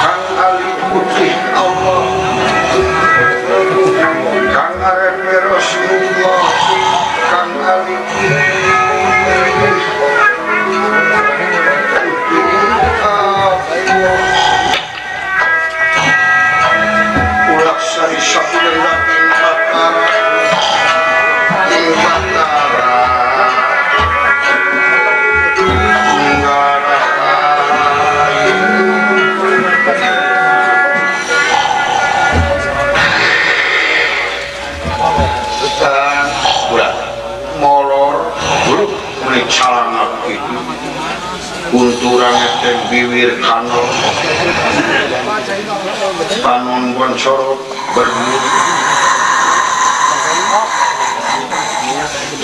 kang ali putih Allah kang arpe Rasulullah kang ali sari sakulen ing batara molor buruk menik calangap itu unturannya teh bibir kanor panon boncorot berdua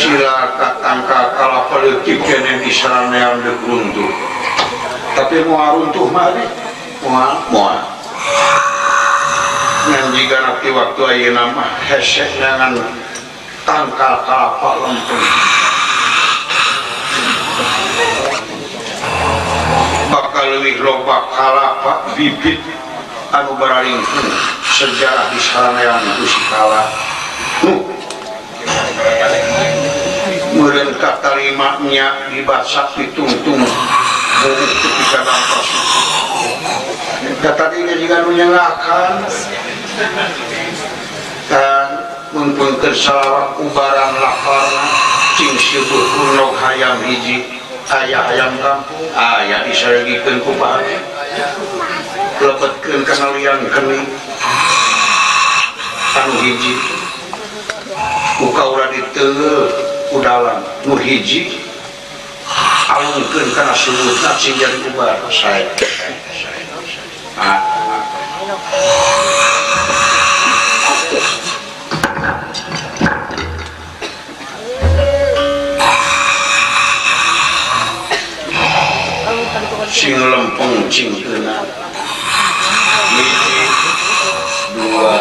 cila katangka kalah politik yang disaranean de runtuh tapi mau runtuh mari mau dan jika nanti waktu aja nama hesek dengan tangkal kalapa lempeng bakal lebih loba kalapa bibit anu bararing sejarah di saranean usikala meureun katarimanya dibaca ditungtung ketika nafas tadinya jika nu nyanggakan dan mumpungkeun salawat ubaran laparna cing syukur kuno hayam hiji aya hayam kampung aya disaregikeun ku bae lebetkeun kanalian kening anu hiji ukaura diteungeuh udalan nu hiji alungkeun kana sumutna cing jadi ubar sae sing lempeng cing keuna hiji dua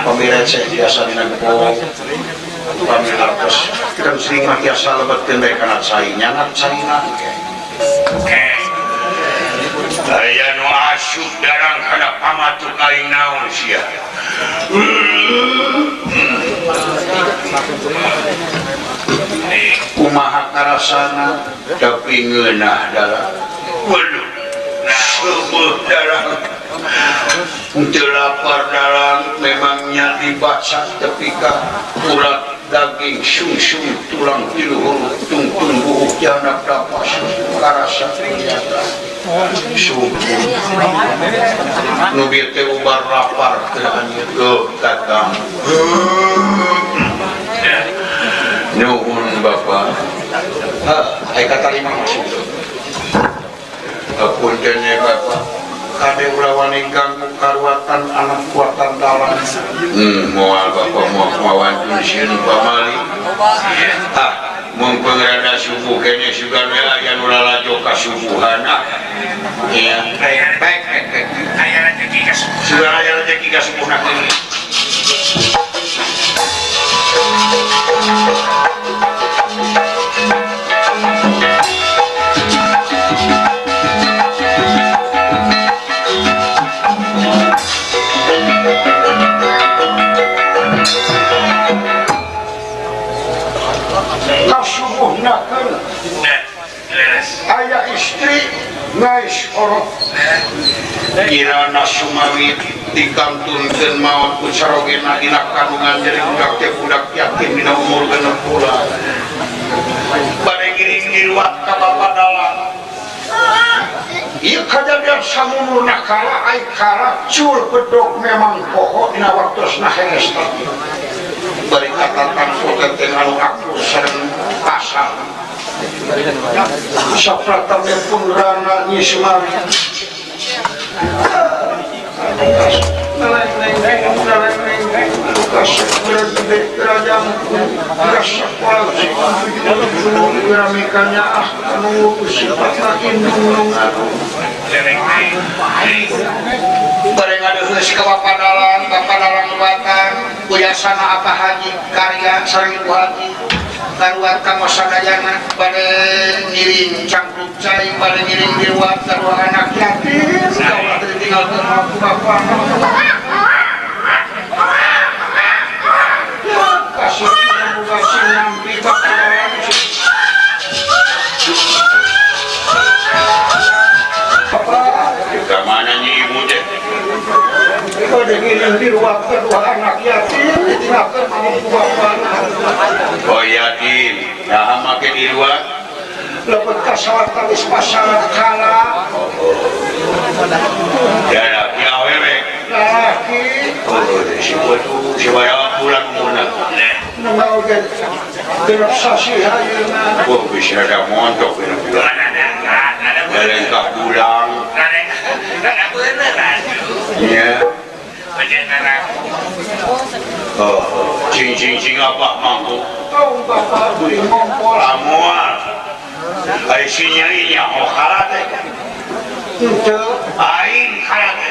pemilik saya biasa dinagpo pemilik artos kan sering biasa lebetkeun bae kana cai nyangat caina aya nu asyuk darang kana pamatuk aing naon sia kumaha karasana tapi ngeunah darah waduh seueuh darah lapar dalam memangnya dibaca tepika urat daging sungsung tulang tiluhur tungtung buuk janak dapat karasa ternyata sungguh nubir teh ubar lapar ke kata nuhun bapak ay kata lima maksud puntennya bapak kade urawani ganggu karuatan anak kuatan dalam moal bapak mawan tunsiun pamali mengpengrada subuh kene sugan aya nu lalajo kasubuhan iya baik aya rezeki ka subuh sugan aya rezeki kasubuhan kasubuhnakeun aya istri ngais orok kirana sumawi dikantunkeun maot ku sarogena dina kandungan jadi budak teh budak yatim dina umur 60 bade giring diluat ka bapa dalang ieu kajadian samumurna kala ai karacul bedog memang pokok dina waktosna hengesta bari katatan poten anu aku sareng pasal sapratan pun rana nyismar bareng adeus ka bapak dalang luatan kuyasana apa haji karya sareng ibu haji karuat kanggo sadayana bade ngiring cangkruk cai bade ngiring diruat karuat anak yatim kaula teh tinggalkeun aku bapak kasih muga sinampi bapak ke mana nyi ibu teh bade ngiring diruat karuat anak yatim ditinggalkeun aku bapak oh yakin nah make diruat lebet kasawat talis pasal kala ya laki awewe laki si bodoh si bayang bulan muna nengau genap sasi hayuna bisa ada montok genap bulan lengkap bulan iya cing apa mampu tahu bapak beli ngompol amual ay sinyalinya oh karate itu aing karate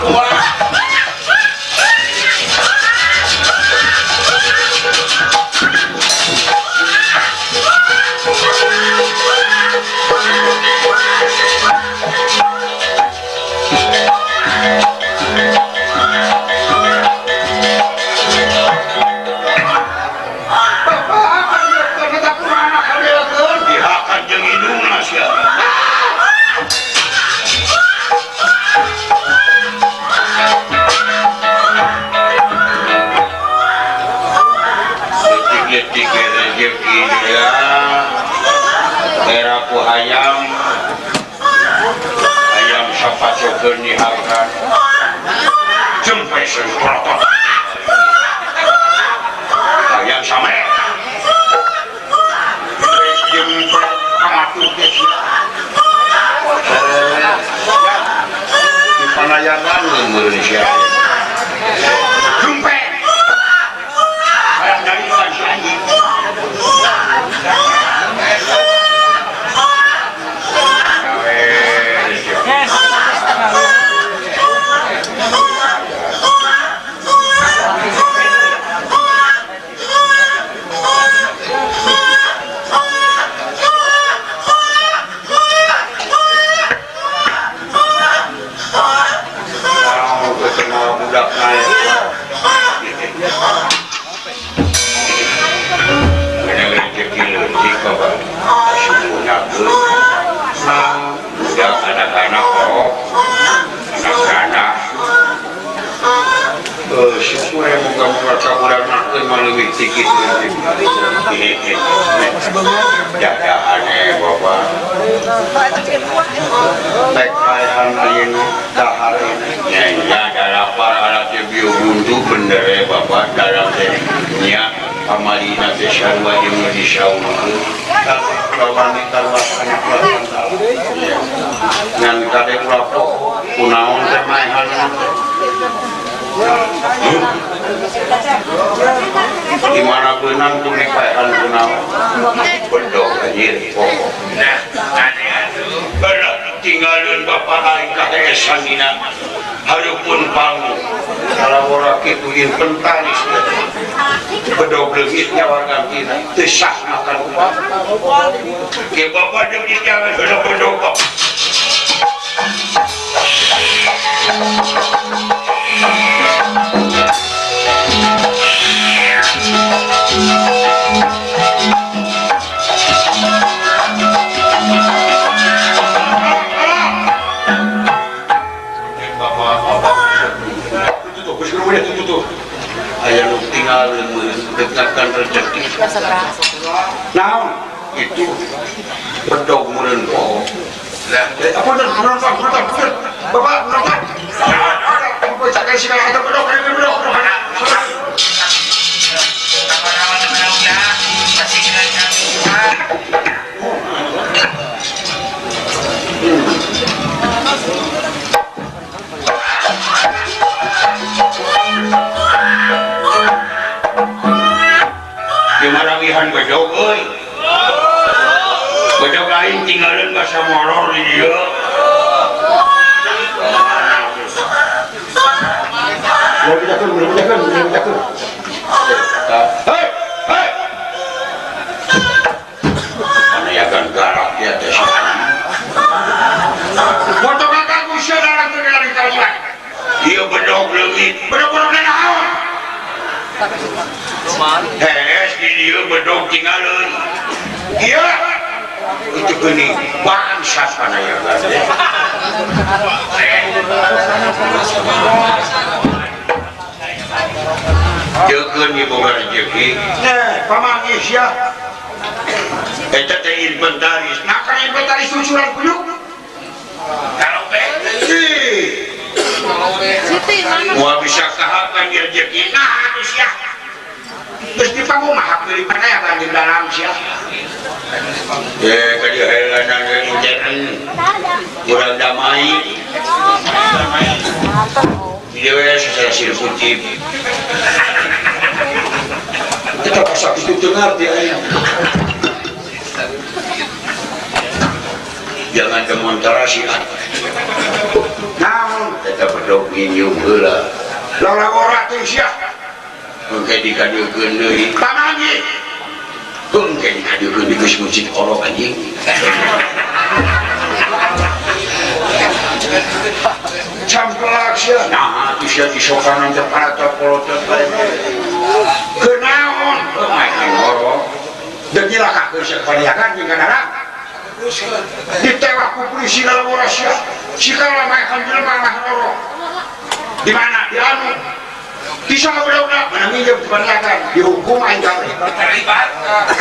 wah ayam siapa coba diharapkan jempai sesuatu ayam sama jempai amatu di panayangan Indonesia jempai ayam dari Tanzania jaga aneh bapak tekaihan ini dahar ini ya dalam para biu buntu bener ya bapak dalam nya amalina syarwa yang disyawur kalau wanita anak yang kadek lapok kunaon temaihan gimana benang tuh nikahan kunaon bedog anjir Nah, aduh. benar tinggalin bapak lain kahesan dina harupun pangu kalau orang itu inventaris bedog legitnya warga kita tesah makan upah ke bapak demi jangan bedog-bedog ayah lu tinggal dekatkan rezeki nah itu bedog meureun pohon apa dan menonton bapak menonton apa cakap segala ada bedog Masih dengan kami. dimarawihan bedog euy bedog lain tinggalin basa molor di dia hei hei mana ya kan galak ya teh foto kakak kusya dalam dari kalian dia bedog leungit bedog-bedog naon hees di dia bedog tinggalin iya itu gini bangsat mana ya kan jeukeun ibu rezeki pamanggis ya eta teh inventaris nah kan inventaris susulan kuyuk Kalau mau bisa kahakan rezeki nah harus ya terus di panggung mah beli perayaan di dalam siap ya kadi helanan intern kurang damai dia secara sirkutif kita pasak itu dengar dia jangan demonstrasi namun tetap bedog nyium heula laura ora teh sia engke dikadeukkeun deui pamanggih engke dikadeukkeun di geus musik orok anjing campelak sia nah atuh sia disokanan teh para polotot bae kenaon main orok dan nyilakakeun sakaliakan jeung kadang ditewak ku polisi dalam orasya sikala maekan jelema mah orok di mana di anu bisa budak-budak menanginjam kebanyakan dihukum aing gawe terlibat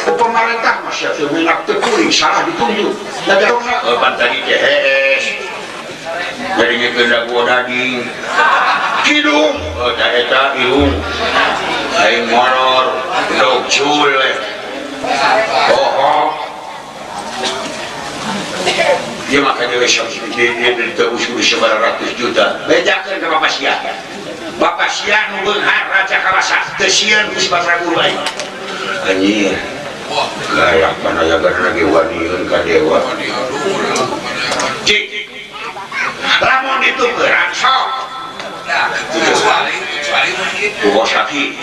pemerintah masih teu menak teu kuring salah ditunjuk dadona tadi THS jadi ngekeun dagu daging kidung da eta irung aing molor dog cul dia makan dia ditebus seberapa ratus juta bedakan ke Bapak Sia Bapak Sia nungguin raja kabasa kesian ku sebatara guru aing anjir galak panayagan lagi waniun ka dewa cik lamun itu gerak sok kecuali ku bos laki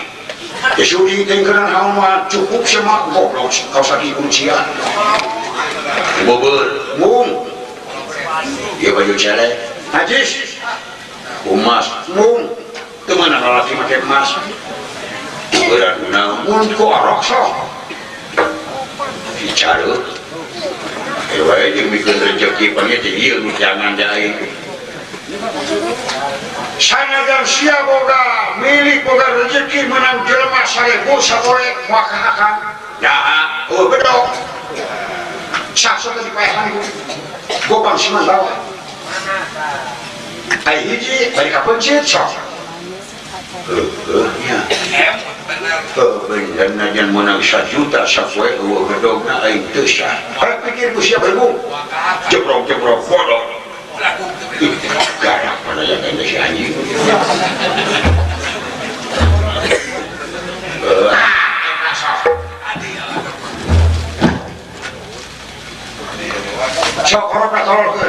kesudi tengkeran hawa cukup sama goblok kau sakit kuncian bobor mung dia baju celek najis umas mung kemana lelaki pakai emas berat namun kok arok sok bicara ewa yang bikin rezeki pengen dia jangan jahit sana dan siap boga milik boga rezeki menang jelema 1000 sabolek muakahakan Ya, oh bedog. Saksa tadi payahan gopang siman bawa. Ai hiji bari ka pencet sok. Ya. Bener jangan menang 1 juta sapoe bedogna ai teu sah. Harap pikir ku siapa ibu. Jebrok bodoh. Garap mana yang kena si anjing. Sok orang tak tolong ya.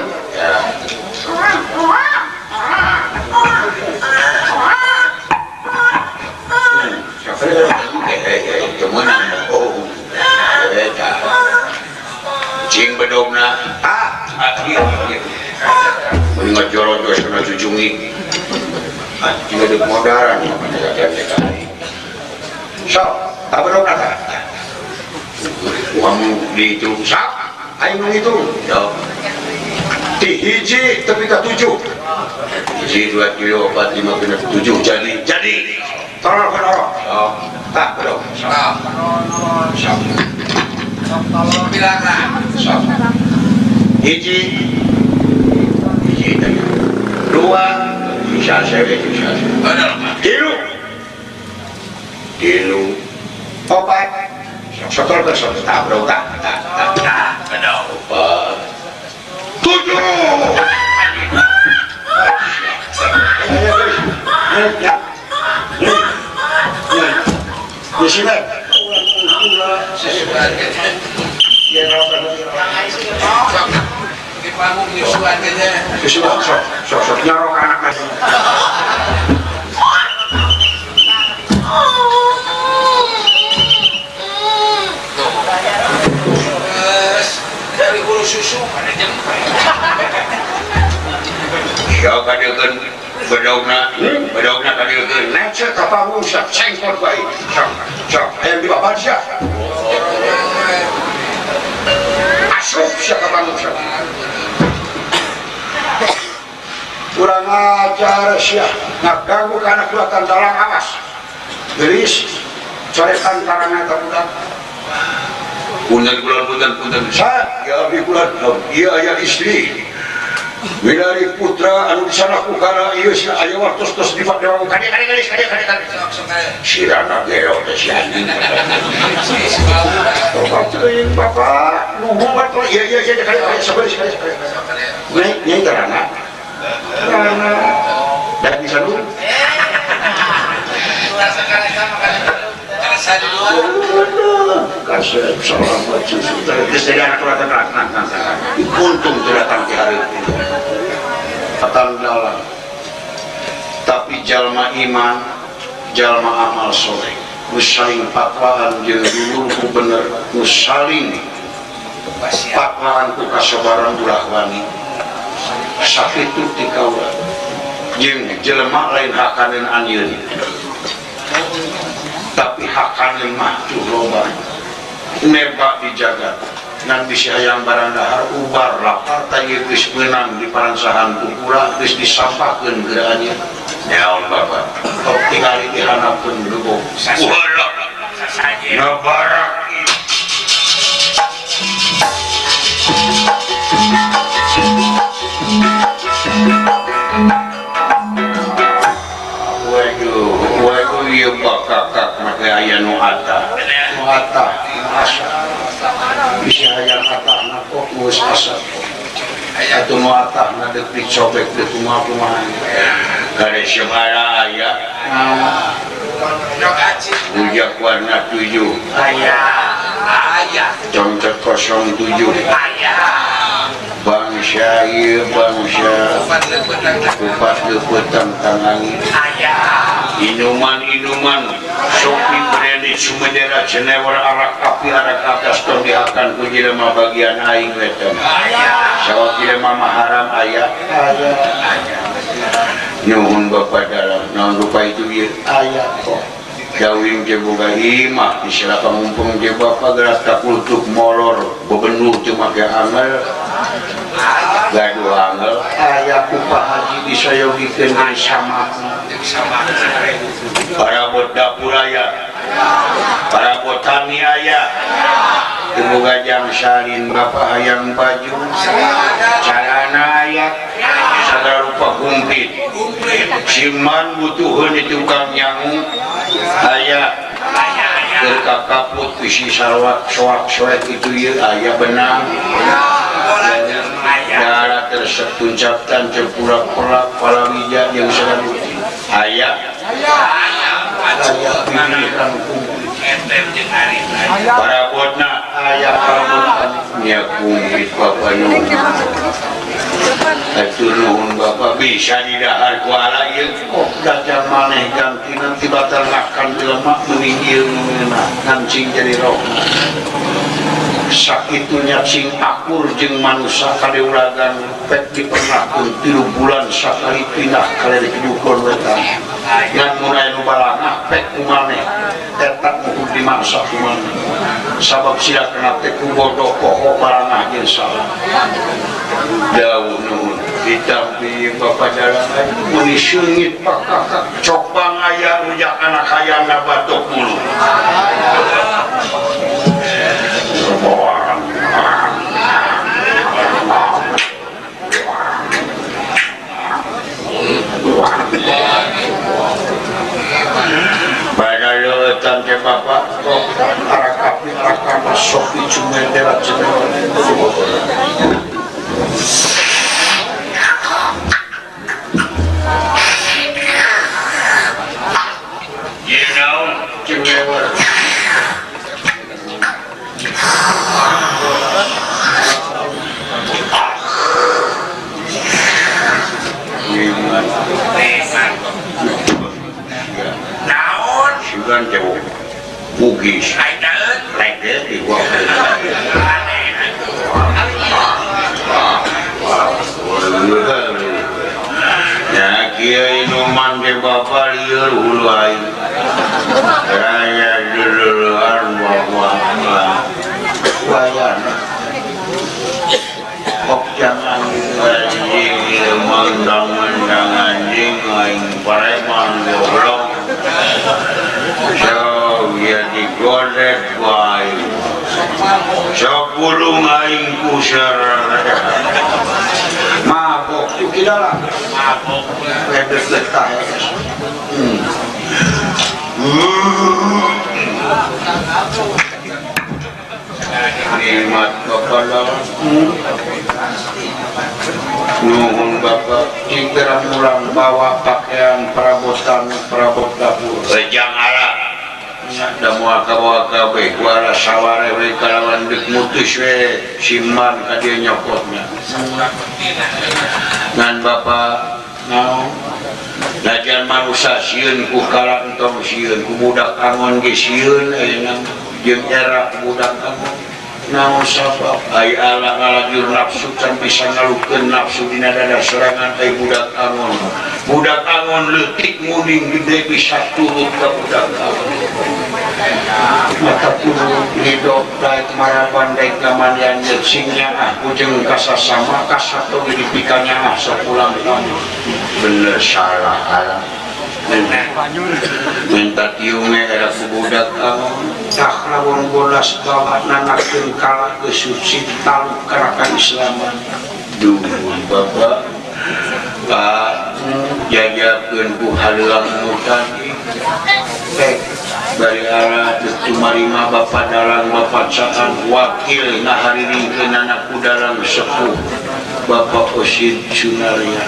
Cing bedogna mengingat jorong terus kena cucungi jika ada pemodaran sok tak bedogna tak uang di itu sok ayo itu di hiji tapi ke 7 hiji 2 kilo 4 5 kilo 7 jadi tolong tak bedog sok bilang sok hiji 2 bisa saya tilu 4 sotol ke sotol tak bro tak 7 di sini panggung nyusuan aja. Nyusuan sok nyarok anak lagi. Dari hulu susu pada jempol. Ya kadeun bedogna kadeun naik ka panggung sak cengkot bae. Sok hayang di bapak sia. Asup sia ka panggung sak. Kurang ajar sia ngaganggu ka anak buatan dalang awas. Geris coretan tarana ka budak. Punten. Saya ya abdi kula ieu aya istri. Winari putra anu disana ku kana ieu aya wartos-tos di Padang kade. Sirana gero teh si anjing. Bapak nuhun batur iya kade sabar. Nyai tarana. Dan bisa dulu. Kasih selamat sudah kesediaan kelihatan untung datang ke hari ini dalam tapi jalma iman jalma amal soleh nusaling pakwaan jeung dulur ku bener nusaling pakwaan ku kasabaran ulah wani sakitu ti kaula jeung jelema lain hakaneun anjeun tapi hakaneun mah tuh loba nebak dijaga ngan bisa hayang barang dahar ubar lapar tanya geus meunang di paransahan kukura geus disampakeun geraannya nyaon bapak kok tingali dihanapkeun gebog ulah nabarak waduh ieu bakakak make aya nu ata asa bisa hayang atahna kok geus asa atuh nu atahna deuk dicobek deuk kumaha kade sabaraha aya ujak warna 7 aya contot 07 aya bangsa ieu bangsa upat leupeutang tangangi aya inuman sok diberi Sumedera Cenewar arak api arak atas tong dihakan ku jelema bagian aing wetan sawat jelema maharam aya nyuhun bapak dalam naon rupa itu ieu aya kok gawing teh boga imah istilah pamumpung teh bapak gerak takultuk molor bebenuh teu make angel gaduh angel aya ku Pak Haji disayogikeun sama para bot dapur aya para botani ayah Ibu Gajang salin bapak hayang baju carana ayah segala rupa kumplit siman butuhun itu tukang nyangu ayah berkakaput isi salwak soak itu ya ayah benang darah tersetuncapkan cepura-pura palawija yang selalu ayah pilihan kumplit para botna ayah para botna nya kumplit bapak nuhun itu nuhun bapak bisa didahar ku ala ieu kok dajar maneh ganti nanti batal ngakan lemak meninggieu ngancing jadi roh sakitunya cing akur jeung manusia kadeuragan pek dipernahkeun 3 bulan sakali pindah kali dikidukon wetan ngan mulai nu balangah pek ku maneh eta kudu dimaksa ku maneh sabab sila kena teh ku bodoh pokok balangah jeung salah dawuh nuhun ditampi bapak jalan muni seungit pak kakak copang aya rujak anak hayangna batok mulu Badalotan ke bapak kok arakapi arakama sopi cuma derat cenderung you know cenderung naon sugan jauh bugis like that di gua ya kiai numan ke bapak lieur hulu aing raya duluan bapak wayan kok jangan anjing mandang-mandang anjing aing pareman goblok so ya digolek wae sok bulung aing kusar mabok tu kidala mabok ledes letah nikmat bapak nuhun bapak jika pulang bawa pakaian perabot dapur rejang ala da muaka we kuala saware we kalawan deuk mutus we siman ka dieu nyokotnya ngan bapak naon lajan manusia sieun ku kala entong sieun ku budak angon ge sieun ayeuna jeung era budak angon naon sabab ai ala ngalajur nafsu can bisa ngalukeun nafsu dina dada sorangan ai budak angon leutik muning gede bisa turut ka budak angon mata turut hidup daek marapan daek kamanian singnya aku jeung kasasama kasato dipikannya sapulang bener salah ala minta tiungnya era budak tak lawan bolas bawa nanakeun kala kesuci taluk karakan islaman duhun bapak jajakeun ku halang tadi bari arah tumarima bapak dalang bapak caan wakil ngahariringkeun anakku dalang sepuh bapak Osid Sunaria